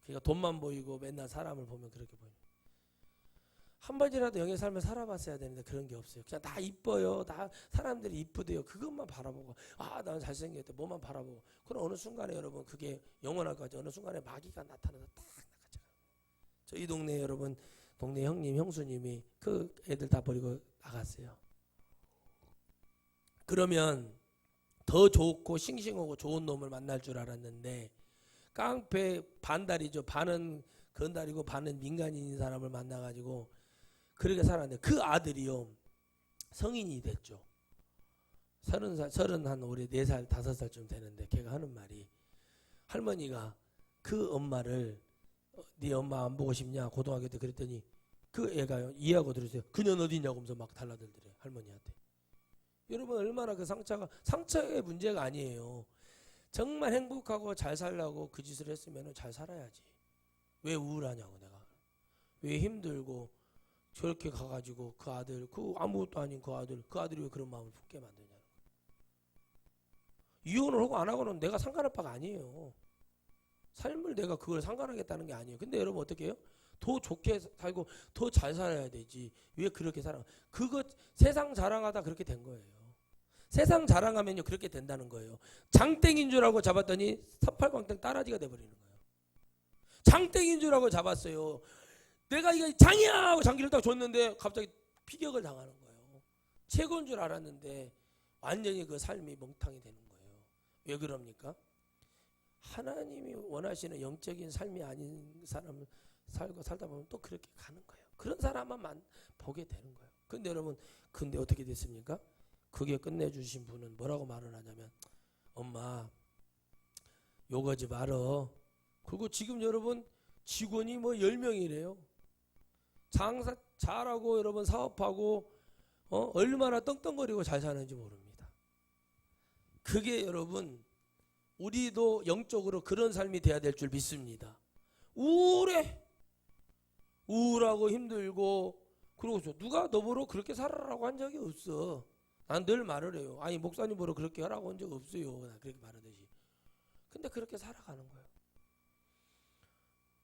그러니까 돈만 보이고 맨날 사람을 보면 그렇게 보여요. 한 번이라도 영의 삶을 살아봤어야 되는데 그런 게 없어요. 그냥 다 이뻐요. 다 사람들이 이쁘대요. 그것만 바라보고 난 잘생겼대. 뭐만 바라보고. 그럼 어느 순간에 여러분 그게 영원할 거죠. 어느 순간에 마귀가 나타나서 딱 나가잖아요. 저희 동네 여러분 동네 형님 형수님이 그 애들 다 버리고 나갔어요. 그러면 더 좋고 싱싱하고 좋은 놈을 만날 줄 알았는데 깡패 반달이죠. 반은 건달이고 반은 민간인인 사람을 만나가지고 그렇게 살았는데 그 아들이요 성인이 됐죠. 30한 올해 4살 5살쯤 되는데 걔가 하는 말이 할머니가 그 엄마를 네 엄마 안 보고 싶냐 고등학교 때 그랬더니 그 애가요 이해하고 들으세요. 그녀는 어디냐고 하면서 막 달라들더래요 할머니한테. 여러분 얼마나 그 상처의 문제가 아니에요. 정말 행복하고 잘 살려고 그 짓을 했으면 잘 살아야지. 왜 우울하냐고 내가. 왜 힘들고 저렇게 가가지고 그 아들 그 아무것도 아닌 그 아들이 왜 그런 마음을 품게 만드냐는 거예요. 이혼을 하고 안 하고는 내가 상관할 바가 아니에요. 삶을 내가 그걸 상관하겠다는 게 아니에요. 근데 여러분 어떻게 해요? 더 좋게 살고 더 잘 살아야 되지. 왜 그렇게 살아? 그거 세상 자랑하다 그렇게 된 거예요. 세상 자랑하면요 그렇게 된다는 거예요. 장땡인 줄 알고 잡았더니 삼팔광땡 따라지가 돼버리는 거예요. 장땡인 줄 알고 잡았어요. 내가 이거 장이야 하고 장기를 딱 줬는데 갑자기 피격을 당하는 거예요. 최고인 줄 알았는데 완전히 그 삶이 멍탕이 되는 거예요. 왜 그럽니까? 하나님이 원하시는 영적인 삶이 아닌 사람을 살다 보면 또 그렇게 가는 거예요. 그런 사람만 보게 되는 거예요. 근데 여러분 근데 어떻게 됐습니까? 그게 끝내주신 분은 뭐라고 말을 하냐면 엄마 욕하지 말어. 그리고 지금 여러분 직원이 뭐 10명이래요. 장사 잘하고 여러분 사업하고 얼마나 떵떵거리고 잘 사는지 모릅니다. 그게 여러분 우리도 영적으로 그런 삶이 돼야 될 줄 믿습니다. 우울하고 힘들고 그러고 누가 너보러 그렇게 살아라고 한 적이 없어. 난 늘 말을 해요. 아니 목사님 보러 그렇게 하라고 한 적 없어요. 난 그렇게 말하듯이. 근데 그렇게 살아가는 거예요.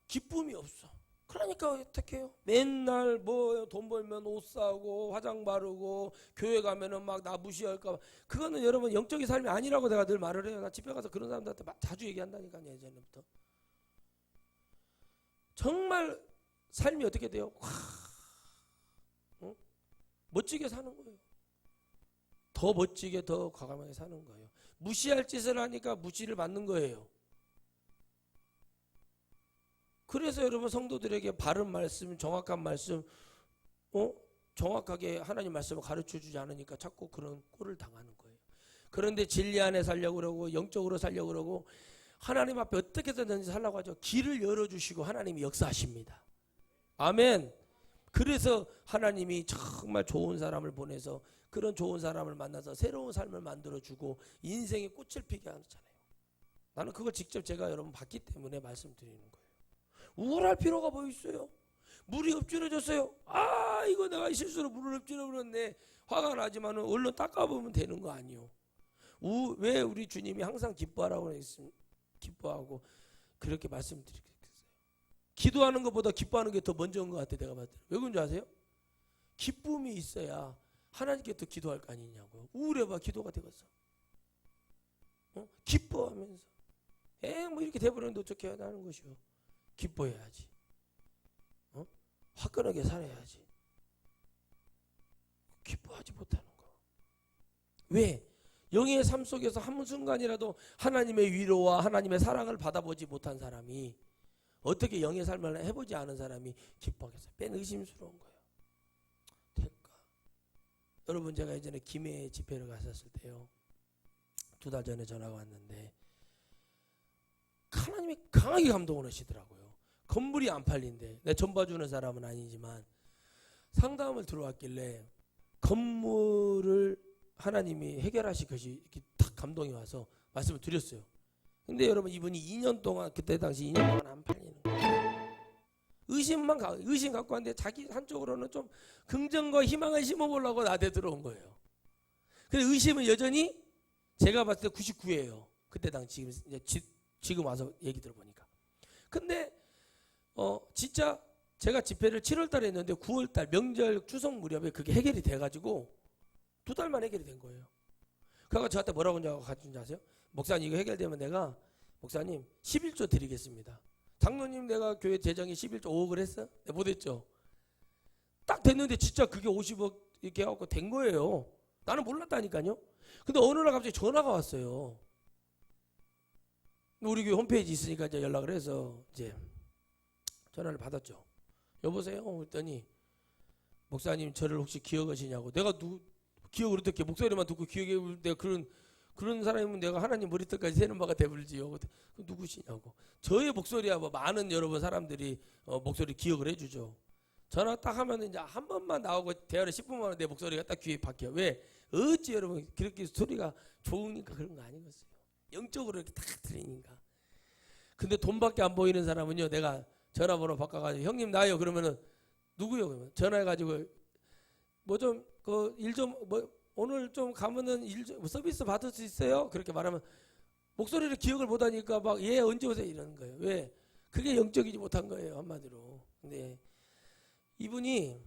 기쁨이 없어. 그러니까 어떻게 해요? 맨날 뭐 돈 벌면 옷 사고 화장 바르고 교회 가면은 막 나 무시할까 봐. 그거는 여러분 영적인 삶이 아니라고 내가 늘 말을 해요. 나 집에 가서 그런 사람들한테 자주 얘기한다니까요. 예전부터. 정말 삶이 어떻게 돼요? 멋지게 사는 거예요. 더 멋지게 더 과감하게 사는 거예요. 무시할 짓을 하니까 무시를 받는 거예요. 그래서 여러분 성도들에게 바른 말씀, 정확한 말씀, 정확하게 하나님 말씀을 가르쳐주지 않으니까 자꾸 그런 꼴을 당하는 거예요. 그런데 진리 안에 살려고 그러고 영적으로 살려고 그러고 하나님 앞에 어떻게든지 살려고 하죠. 길을 열어주시고 하나님이 역사하십니다. 아멘. 그래서 하나님이 정말 좋은 사람을 보내서 그런 좋은 사람을 만나서 새로운 삶을 만들어주고 인생의 꽃을 피게 하잖아요. 나는 그걸 직접 제가 여러분 봤기 때문에 말씀드리는 거예요. 우울할 필요가 뭐 있어요? 물이 엎질러졌어요. 아, 이거 내가 실수로 물을 엎질러 버렸네. 화가 나지만 얼른 닦아보면 되는 거 아니요. 왜 우리 주님이 항상 기뻐하라고 했습니까? 기뻐하고 그렇게 말씀드리겠어요. 기도하는 것보다 기뻐하는 게 더 먼저인 것 같아요. 내가 봤을 때. 왜 그런 줄 아세요? 기쁨이 있어야 하나님께 더 기도할 거 아니냐고요. 우울해봐 기도가 되겠어. 기뻐하면서 뭐 이렇게 돼버렸는데 어떻게 해야 하는 것이요. 기뻐해야지. 화끈하게 살아야지. 기뻐하지 못하는 거. 왜? 영의 삶 속에서 한순간이라도 하나님의 위로와 하나님의 사랑을 받아보지 못한 사람이 어떻게 영의 삶을 해보지 않은 사람이 기뻐하겠어요? 뺀 의심스러운 거예요. 될까? 여러분 제가 예전에 김해 집회를 갔었을 때요. 2달 전에 전화가 왔는데 하나님이 강하게 감동을 하시더라고요. 건물이 안 팔린대. 내가 전 봐주는 사람은 아니지만 상담을 들어왔길래 건물을 하나님이 해결하실 것이 이렇게 탁 감동이 와서 말씀을 드렸어요. 근데 여러분 이분이 2년 동안 그때 당시 2년 동안 안 팔리는 거예요. 의심 갖고 왔는데 자기 한쪽으로는 좀 긍정과 희망을 심어보려고 나대 들어온 거예요. 근데 의심은 여전히 제가 봤을 때 99예요. 그때 당시 지금 와서 얘기 들어보니까. 근데 진짜 제가 집회를 7월 달에 했는데 9월 달 명절 추석 무렵에 그게 해결이 돼가지고 2달만 해결이 된 거예요. 그래서 저한테 뭐라고 하는지 아세요? 목사님 이거 해결되면 내가 목사님 11조 드리겠습니다. 장로님 내가 교회 재정이 11조 5억을 했어? 내가 못했죠. 딱 됐는데 진짜 그게 50억 이렇게 해갖고 된 거예요. 나는 몰랐다니까요. 근데 어느 날 갑자기 전화가 왔어요. 우리 교회 홈페이지 있으니까 이제 연락을 해서 이제 전화를 받았죠. 여보세요? 그랬더니 목사님 저를 혹시 기억하시냐고. 내가 기억을 어떻게 목소리만 듣고 기억해. 내가 그런 사람이면 내가 하나님 머리털까지 세는 바가 되불지요. 누구시냐고. 저의 목소리야 뭐 많은 여러분 사람들이 목소리 기억을 해주죠. 전화 딱 하면 이제 한 번만 나오고 대화를 10분만 하면 내 목소리가 딱 귀에 박혀요. 왜? 어찌 여러분 그렇게 소리가 좋으니까 그런 거 아니겠어요. 영적으로 이렇게 딱 들리니까. 근데 돈밖에 안 보이는 사람은요. 내가 전화번호 바꿔가지고 형님 나요. 그러면은 누구요? 그러면 전화해가지고 뭐 좀 그 일 좀 뭐 오늘 좀 가면은 서비스 받을 수 있어요? 그렇게 말하면 목소리를 기억을 못하니까 막 예 언제 오세요 이러는 거예요. 왜? 그게 영적이지 못한 거예요 한마디로. 근데 이분이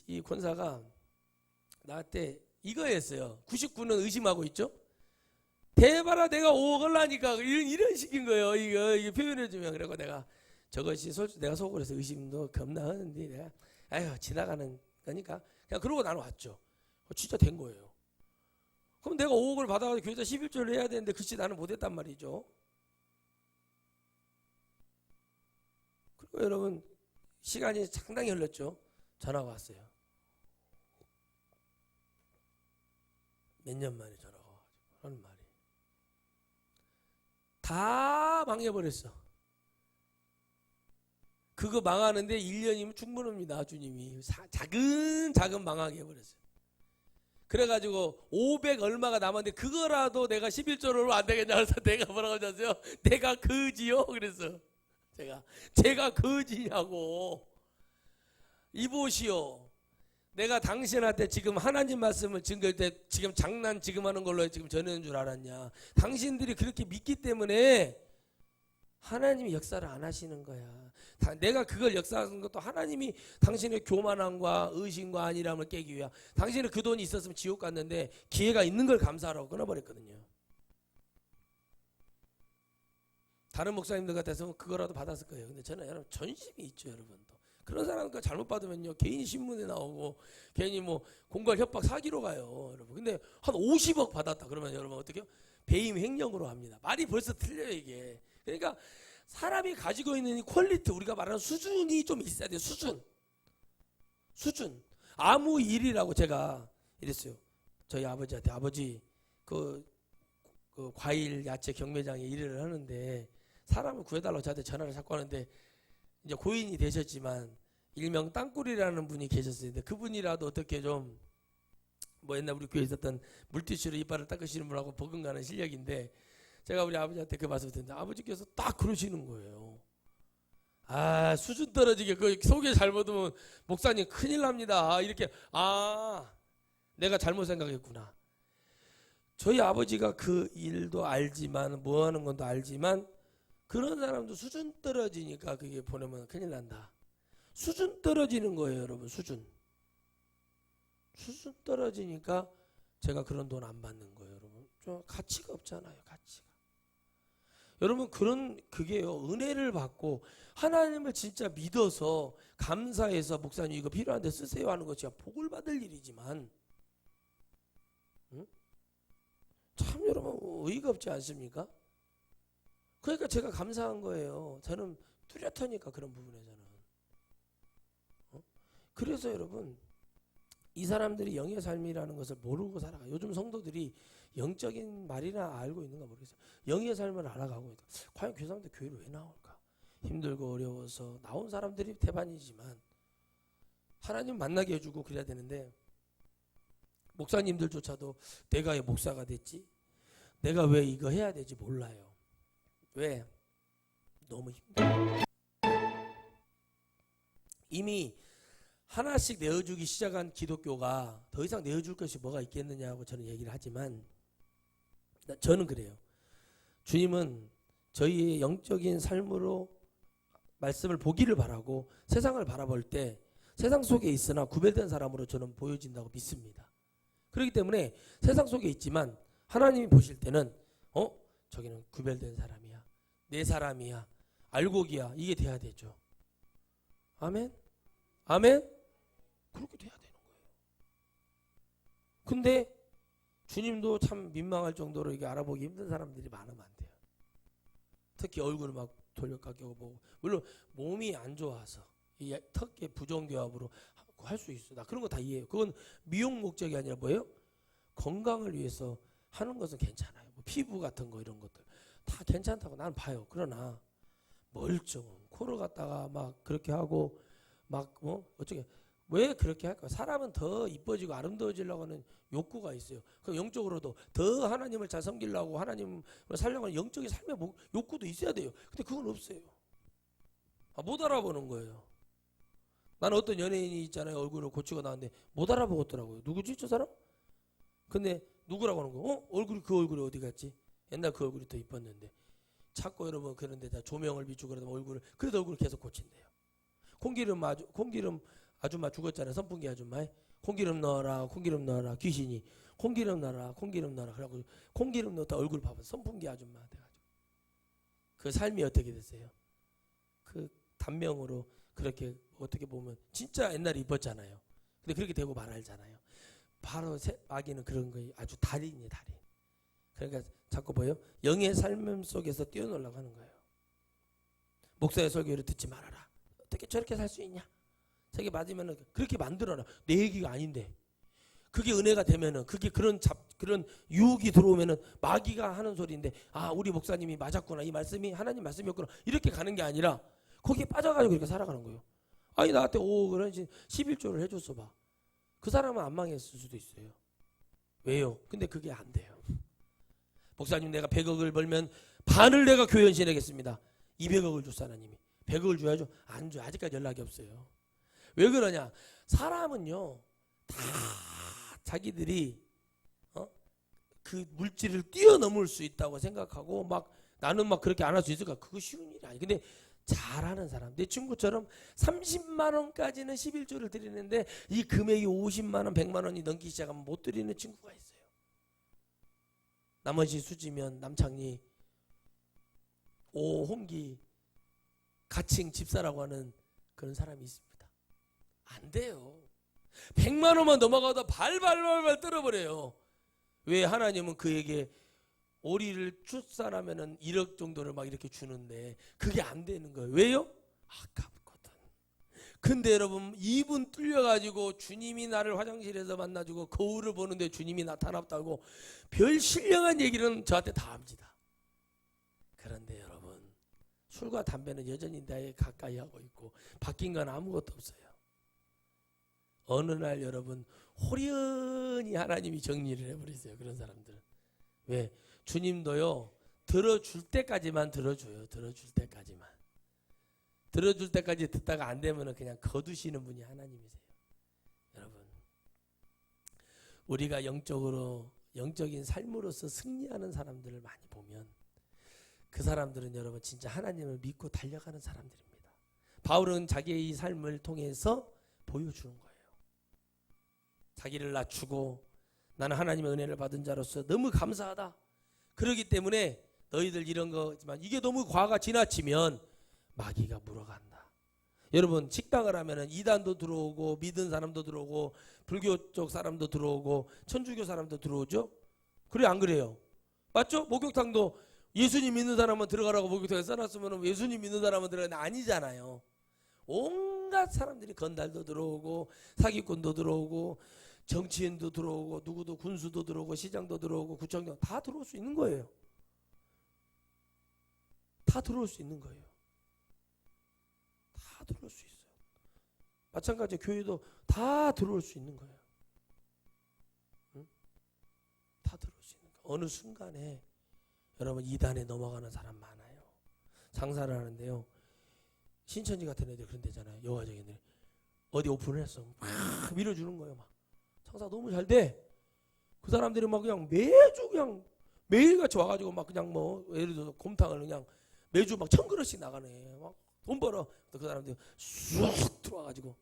이 권사가 나한테 이거 했어요. 99는 의심하고 있죠. 대바라 내가 5억 얼라니까 이런 식인 거예요. 이거 표현해주면 그러고 내가 저것이 솔직히 내가 속으로 해서 의심도 겁나 하는데 내가 아휴 지나가는 거니까 그냥 그러고 나는 왔죠. 진짜 된 거예요. 그럼 내가 5억을 받아가지고 교회에서 11조를 해야 되는데 그치 나는 못했단 말이죠. 그리고 여러분 시간이 상당히 흘렀죠. 전화가 왔어요. 몇 년 만에 전화가 와가지고 하는 말이 다 망해버렸어. 그거 망하는데 1년이면 충분합니다. 주님이 작은 망하게 해버렸어요. 그래가지고 500 얼마가 남았는데 그거라도 내가 11조로 안 되겠냐 그래서 내가 뭐라고 하셨어요? 내가 거지요? 그래서 제가 거지냐고. 이보시오. 내가 당신한테 지금 하나님 말씀을 증거할 때 지금 장난 지금 하는 걸로 지금 전하는 줄 알았냐. 당신들이 그렇게 믿기 때문에 하나님이 역사를 안 하시는 거야. 내가 그걸 역사하는 것도 하나님이 당신의 교만함과 의심과 안일함을 깨기 위해. 당신은 그 돈이 있었으면 지옥 갔는데 기회가 있는 걸 감사하라고 끊어버렸거든요. 다른 목사님들 같아서 그거라도 받았을 거예요. 근데 저는 여러분 전심이 있죠. 여러분도 그런 사람과 잘못 받으면요 개인이 신문에 나오고 괜히 뭐 공갈 협박 사기로 가요. 여러분 근데 한 50억 받았다 그러면 여러분 어떻게 해요? 배임 횡령으로 합니다. 말이 벌써 틀려요 이게. 그러니까 사람이 가지고 있는 이 퀄리티 우리가 말하는 수준이 좀 있어야 돼요. 수준. 아무 일이라고 제가 이랬어요. 저희 아버지한테 아버지 그 과일 야채 경매장에 일을 하는데 사람을 구해달라고 저한테 전화를 자꾸 하는데 이제 고인이 되셨지만 일명 땅굴이라는 분이 계셨는데 그분이라도 어떻게 좀 뭐 옛날 우리 교회에 있었던 물티슈로 이빨을 닦으시는 분하고 버금가는 실력인데 제가 우리 아버지한테 그 말씀을 드렸는데 아버지께서 딱 그러시는 거예요. 아, 수준 떨어지게 그 속에 잘못하면 목사님 큰일 납니다. 이렇게 내가 잘못 생각했구나. 저희 아버지가 그 일도 알지만 뭐 하는 건도 알지만 그런 사람도 수준 떨어지니까 그게 보내면 큰일 난다. 수준 떨어지는 거예요, 여러분. 수준 떨어지니까 제가 그런 돈 안 받는 거예요, 여러분. 좀 가치가 없잖아요, 가치가. 여러분 그게요, 은혜를 받고 하나님을 진짜 믿어서 감사해서 목사님 이거 필요한데 쓰세요 하는 것이 복을 받을 일이지만 참 여러분 의의가 없지 않습니까? 그러니까 제가 감사한 거예요. 저는 뚜렷하니까 그런 부분에서는. 그래서 여러분 이 사람들이 영의 삶이라는 것을 모르고 살아가요. 요즘 성도들이 영적인 말이나 알고 있는가 모르겠어요. 영의 삶을 알아가고 있다. 과연 그 사람들 교회로 왜 나올까? 힘들고 어려워서 나온 사람들이 대반이지만 하나님 만나게 해주고 그래야 되는데 목사님들조차도 내가 왜 목사가 됐지? 내가 왜 이거 해야 되지 몰라요. 왜? 너무 힘들어요. 이미 하나씩 내어주기 시작한 기독교가 더 이상 내어줄 것이 뭐가 있겠느냐고 저는 얘기를 하지만 저는 그래요. 주님은 저희의 영적인 삶으로 말씀을 보기를 바라고 세상을 바라볼 때 세상 속에 있으나 구별된 사람으로 저는 보여진다고 믿습니다. 그렇기 때문에 세상 속에 있지만 하나님이 보실 때는 저기는 구별된 사람이야. 내 사람이야. 알곡이야. 이게 돼야 되죠. 아멘? 아멘? 그렇게 돼야 되는 거예요. 근데 주님도 참 민망할 정도로 이게 알아보기 힘든 사람들이 많으면 안 돼요. 특히 얼굴을 막 돌려깎여 보고 물론 몸이 안 좋아서 이 턱의 부정교합으로 할 수 있어. 나 그런 거 다 이해해요. 그건 미용 목적이 아니라 뭐예요? 건강을 위해서 하는 것은 괜찮아요. 뭐 피부 같은 거 이런 것들 다 괜찮다고 나는 봐요. 그러나 멀쩡한 코를 갖다가 막 그렇게 하고 막 어쩌게 왜 그렇게 할까? 사람은 더 이뻐지고 아름다워지려고 하는 욕구가 있어요. 그럼 영적으로도 더 하나님을 잘 섬기려고 하나님을 살려고 하는 영적인 삶의 욕구도 있어야 돼요. 근데 그건 없어요. 못 알아보는 거예요. 나는 어떤 연예인이 있잖아요. 얼굴을 고치고 나왔는데 못 알아보겠더라고요. 누구지 저 사람? 근데 누구라고 하는 거예요? 얼굴이 그 얼굴이 어디 갔지? 옛날 그 얼굴이 더 이뻤는데. 자꾸 여러분 그런 데다 조명을 비추고 그러다 얼굴을 그래도 얼굴을 계속 고친대요. 콩기름 아줌마 죽었잖아요. 선풍기 아줌마. 콩기름 넣어라 귀신이 콩기름 넣어라 그러고 콩기름 넣었다 얼굴 봐봐. 선풍기 아줌마 돼가지고 그 삶이 어떻게 됐어요? 그 단명으로 그렇게 어떻게 보면 진짜 옛날에 이뻤잖아요. 근데 그렇게 되고 말알잖아요. 바로 마귀는 그런 거예요. 아주 달인이에요, 달인. 그러니까 자꾸 뭐예요? 영의 삶 속에서 뛰어놀라고 하는 거예요. 목사의 설교를 듣지 말아라. 어떻게 저렇게 살 수 있냐? 저게 맞으면 그렇게 만들어라. 내 얘기가 아닌데. 그게 은혜가 되면은 그게 그런 유혹이 들어오면은 마귀가 하는 소리인데 우리 목사님이 맞았구나. 이 말씀이 하나님 말씀이었구나. 이렇게 가는 게 아니라 거기에 빠져가지고 이렇게 살아가는 거예요. 아니 나한테 그런 11조를 해줬어 봐. 그 사람은 안 망했을 수도 있어요. 왜요? 근데 그게 안 돼요. 목사님 내가 100억을 벌면 반을 내가 교회 헌신하겠습니다. 200억을 줬어 하나님이. 100억을 줘야죠? 안 줘. 아직까지 연락이 없어요. 왜 그러냐? 사람은요 다 자기들이 그 물질을 뛰어넘을 수 있다고 생각하고 막 나는 막 그렇게 안 할 수 있을까? 그거 쉬운 일이 아니에요. 근데 잘하는 사람, 내 친구처럼 30만 원까지는 11조를 드리는데 이 금액이 50만 원, 100만 원이 넘기 시작하면 못 드리는 친구가 있어요. 나머지 수지면, 남창리, 홍기, 가칭 집사라고 하는 그런 사람이 있습니다. 안 돼요. 100만 원만 넘어가도 발발발발 떨어버려요. 왜? 하나님은 그에게 오리를 출산하면은 1억 정도를 막 이렇게 주는데 그게 안 되는 거예요. 왜요? 아깝거든. 근데 여러분 입은 뚫려가지고 주님이 나를 화장실에서 만나주고 거울을 보는데 주님이 나타났다고 별 신령한 얘기는 저한테 다 합니다. 그런데 여러분 술과 담배는 여전히 나에 가까이 하고 있고 바뀐 건 아무것도 없어요. 어느 날 여러분 호련히 하나님이 정리를 해버리세요. 그런 사람들은. 왜? 주님도요 들어줄 때까지만 들어줘요. 들어줄 때까지만. 들어줄 때까지 듣다가 안 되면은 그냥 거두시는 분이 하나님이세요. 여러분, 우리가 영적인 삶으로서 승리하는 사람들을 많이 보면 그 사람들은 여러분 진짜 하나님을 믿고 달려가는 사람들입니다. 바울은 자기의 이 삶을 통해서 보여주는 거예요. 자기를 낮추고 나는 하나님의 은혜를 받은 자로서 너무 감사하다. 그러기 때문에 너희들 이런 거지만 이게 너무 과가 지나치면 마귀가 물어간다. 여러분 식당을 하면은 이단도 들어오고 믿은 사람도 들어오고 불교 쪽 사람도 들어오고 천주교 사람도 들어오죠. 그래 안 그래요? 맞죠? 목욕탕도 예수님 믿는 사람은 들어가라고 목욕탕에 써놨으면 예수님 믿는 사람은 들어가는 아니잖아요. 온갖 사람들이 건달도 들어오고 사기꾼도 들어오고 정치인도 들어오고 누구도 군수도 들어오고 시장도 들어오고 구청장 다 들어올 수 있는 거예요. 다 들어올 수 있는 거예요. 다 들어올 수 있어요. 마찬가지 교회도 다 들어올 수 있는 거예요. 응? 다 들어올 수 있는 거예요. 어느 순간에 여러분 이단에 넘어가는 사람 많아요. 장사를 하는데요. 신천지 같은 애들 그런 데잖아요. 여화적인 애들. 어디 오픈을 했어. 막 밀어주는 거예요. 막. 장사 너무 잘 돼. 그 사람들이 막 그냥 매주 그냥 매일같이 와가지고 막 그냥 뭐 예를 들어서 곰탕을 그냥 매주 막 1,000그릇씩 나가네. 막 돈 벌어. 그 사람들이 쑥 들어와가지고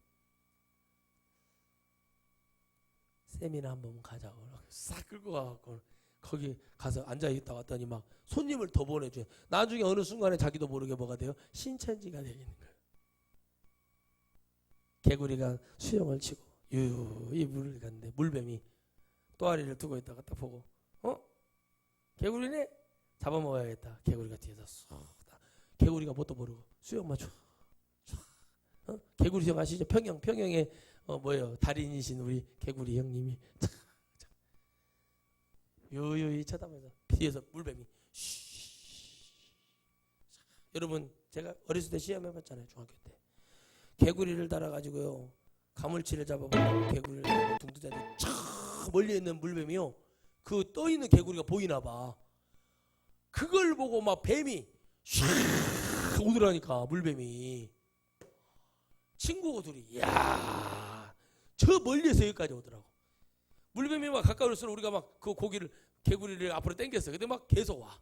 세미나 한번 가자고 싹 끌고 가갖고 거기 가서 앉아있다 왔더니 막 손님을 더 보내줘요. 나중에 어느 순간에 자기도 모르게 뭐가 돼요? 신천지가 되는 거예요. 개구리가 수영을 치고 유유히 물을 갔는데 물뱀이 또아리를 두고 있다가 딱 보고 개구리네? 잡아먹어야겠다. 개구리가 뒤에서 쏙 개구리가 뭣도 모르고 수영만 쫙 개구리 수영 아시죠? 평영에 뭐예요? 달인이신 우리 개구리 형님이 유유히 쳐다보면서 뒤에서 물뱀이 여러분 제가 어렸을 때 시험해봤잖아요. 중학교 때 개구리를 달아가지고요 가물치를 잡아보고 개구리를 잡고 둥두대는데 저 멀리 있는 물뱀이요 그 떠있는 개구리가 보이나봐. 그걸 보고 막 뱀이 샥 오더라니까. 물뱀이 친구 둘이 야 저 멀리에서 여기까지 오더라고. 물뱀이 막 가까이 올수록 우리가 막 그 고기를 개구리를 앞으로 당겼어요. 근데 막 계속 와.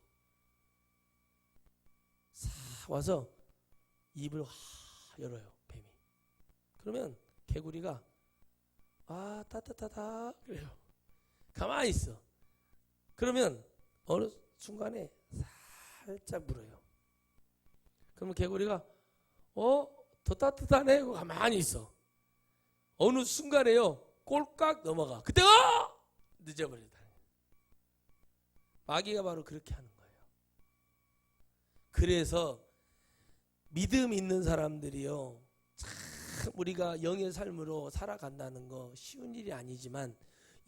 싹 와서 입을 열어요. 뱀이. 그러면 개구리가 따따따따 그래요. 가만히 있어. 그러면 어느 순간에 살짝 물어요. 그러면 개구리가 더 따뜻하네 하고 가만히 있어. 어느 순간에요 꼴깍 넘어가. 그때가 늦어버린다. 마귀가 바로 그렇게 하는 거예요. 그래서 믿음 있는 사람들이요 참 우리가 영의 삶으로 살아간다는 거 쉬운 일이 아니지만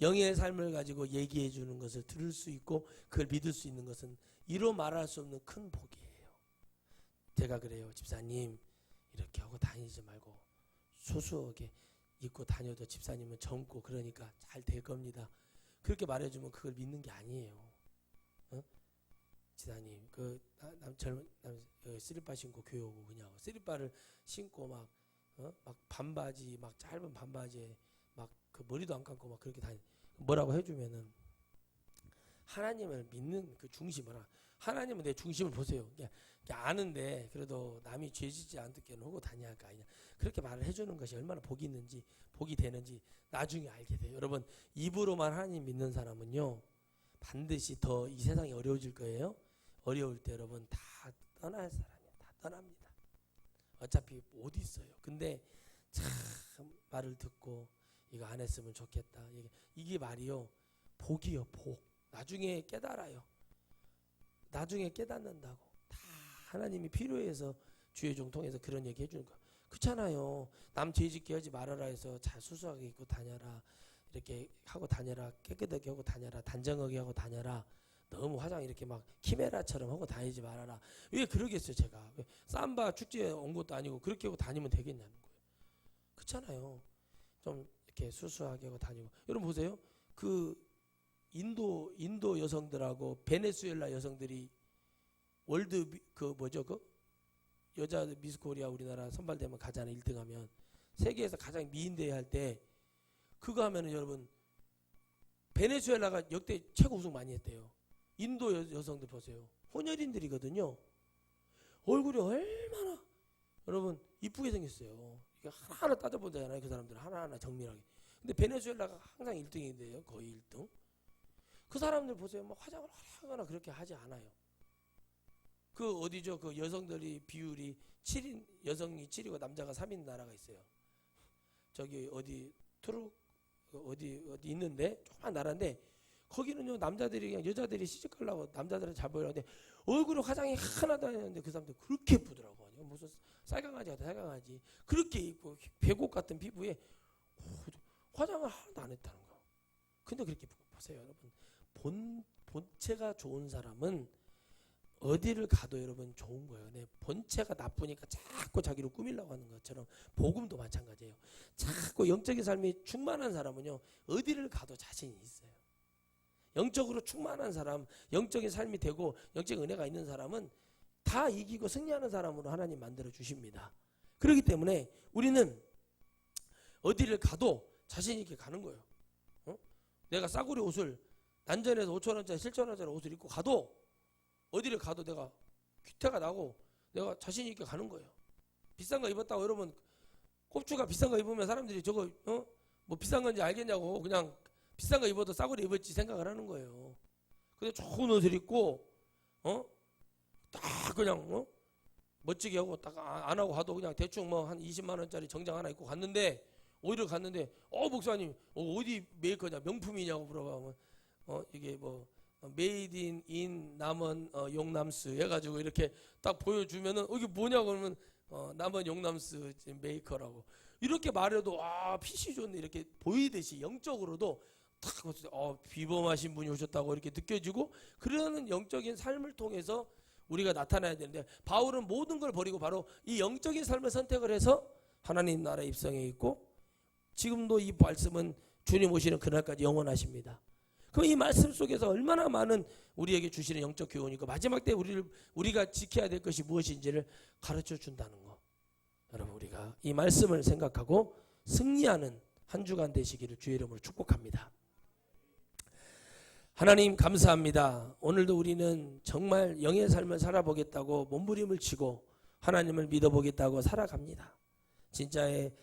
영의 삶을 가지고 얘기해 주는 것을 들을 수 있고 그걸 믿을 수 있는 것은 이로 말할 수 없는 큰 복이에요. 제가 그래요. 집사님 이렇게 하고 다니지 말고 소소하게 입고 다녀도 집사님은 젊고 그러니까 잘 될 겁니다. 그렇게 말해주면 그걸 믿는 게 아니에요. 집사님 젊은 쓰리빠 신고 교회 오고 그냥 쓰리빠를 신고 막 반바지 막 짧은 반바지에 막 그 머리도 안 감고 막 그렇게 다니 뭐라고 해주면은 하나님을 믿는 그 중심을 하나님은 내 중심을 보세요. 아는데 그래도 남이 죄짓지 않게 하고 다녀야 할까 아니냐 그렇게 말을 해주는 것이 얼마나 복이 있는지 복이 되는지 나중에 알게 돼요. 여러분 입으로만 하나님 믿는 사람은요 반드시 더 이 세상이 어려워질 거예요. 어려울 때 여러분 다 떠날 사람이야. 다 떠납니다. 어차피 못 있어요. 근데 참 말을 듣고 이거 안 했으면 좋겠다. 이게 말이요 복이요 복. 나중에 깨달아요. 나중에 깨닫는다고. 다 하나님이 필요해서 주의 종 통해서 그런 얘기 해주는 거야. 그렇잖아요. 남 죄짓게 하지 말아라 해서 잘 수수하게 입고 다녀라. 이렇게 하고 다녀라. 깨끗하게 하고 다녀라. 단정하게 하고 다녀라. 너무 화장 이렇게 막 키메라처럼 하고 다니지 말아라. 왜 그러겠어요 제가. 왜 삼바 축제에 온 것도 아니고 그렇게 하고 다니면 되겠냐는 거예요. 그렇잖아요. 좀 이렇게 수수하게 하고 다니고. 여러분 보세요. 그 인도 여성들하고 베네수엘라 여성들이 월드 그 뭐죠 그 여자 미스 코리아 우리나라 선발되면 가잖아요. 1등하면 세계에서 가장 미인대회 할 때 그거 하면은 여러분 베네수엘라가 역대 최고 우승 많이 했대요. 인도 여성들 보세요. 혼혈인들이거든요. 얼굴이 얼마나 여러분 이쁘게 생겼어요. 이게 하나하나 따져보잖아요. 그 사람들 하나하나 정밀하게. 근데 베네수엘라가 항상 1등인데요. 거의 1등. 그 사람들 보세요. 뭐 화장을 하거나 그렇게 하지 않아요. 그 어디죠? 그 여성들이 비율이 7인 여성이 7이고 남자가 3인 나라가 있어요. 저기 어디 어디 있는데 조그만 나라인데 거기는요 남자들이 그냥 여자들이 시집가려고 남자들은 잘 보이는데 얼굴에 화장이 하나도 안 했는데 그 사람들 그렇게 예쁘더라고. 무슨 쌀강아지 같아 쌀강아지 그렇게 있고 배곡 같은 피부에 화장을 하나도 안 했다는 거. 근데 그렇게 예쁘고 보세요 여러분. 본체가 좋은 사람은 어디를 가도 여러분 좋은 거예요. 네, 본체가 나쁘니까 자꾸 자기를 꾸미려고 하는 것처럼 복음도 마찬가지예요. 자꾸 영적인 삶이 충만한 사람은요 어디를 가도 자신이 있어요. 영적으로 충만한 사람, 영적인 삶이 되고 영적인 은혜가 있는 사람은 다 이기고 승리하는 사람으로 하나님 만들어 주십니다. 그렇기 때문에 우리는 어디를 가도 자신 있게 가는 거예요. 내가 싸구려 옷을 난전에서 5,000원짜리 7,000원짜리 옷을 입고 가도 어디를 가도 내가 귀태가 나고 내가 자신 있게 가는 거예요. 비싼 거 입었다고 여러분 꼽추가 비싼 거 입으면 사람들이 저거 뭐 비싼 건지 알겠냐고 그냥 비싼 거 입어도 싸구려 입었지 생각을 하는 거예요. 근데 좋은 옷을 입고 딱 그냥 멋지게 하고 딱 안 하고 가도 그냥 대충 뭐 한 20만 원짜리 정장 하나 입고 갔는데 오히려 갔는데 목사님 어디 메이커냐 명품이냐고 물어보면 이게 뭐 메이드 인 남원 용남스 해가지고 이렇게 딱 보여주면은 이게 뭐냐고 그러면 남원 용남스 메이커라고 이렇게 말해도 핏이 좋네 이렇게 보이듯이 영적으로도 딱 비범하신 분이 오셨다고 이렇게 느껴지고 그러는 영적인 삶을 통해서 우리가 나타나야 되는데 바울은 모든 걸 버리고 바로 이 영적인 삶을 선택을 해서 하나님 나라에 입성해 있고 지금도 이 말씀은 주님 오시는 그날까지 영원하십니다. 그럼 이 말씀 속에서 얼마나 많은 우리에게 주시는 영적 교훈이고 마지막 때 우리가 지켜야 될 것이 무엇인지를 가르쳐 준다는 거. 여러분 우리가 이 말씀을 생각하고 승리하는 한 주간 되시기를 주의 이름으로 축복합니다. 하나님 감사합니다. 오늘도 우리는 정말 영의 삶을 살아보겠다고 몸부림을 치고 하나님을 믿어보겠다고 살아갑니다. 진짜의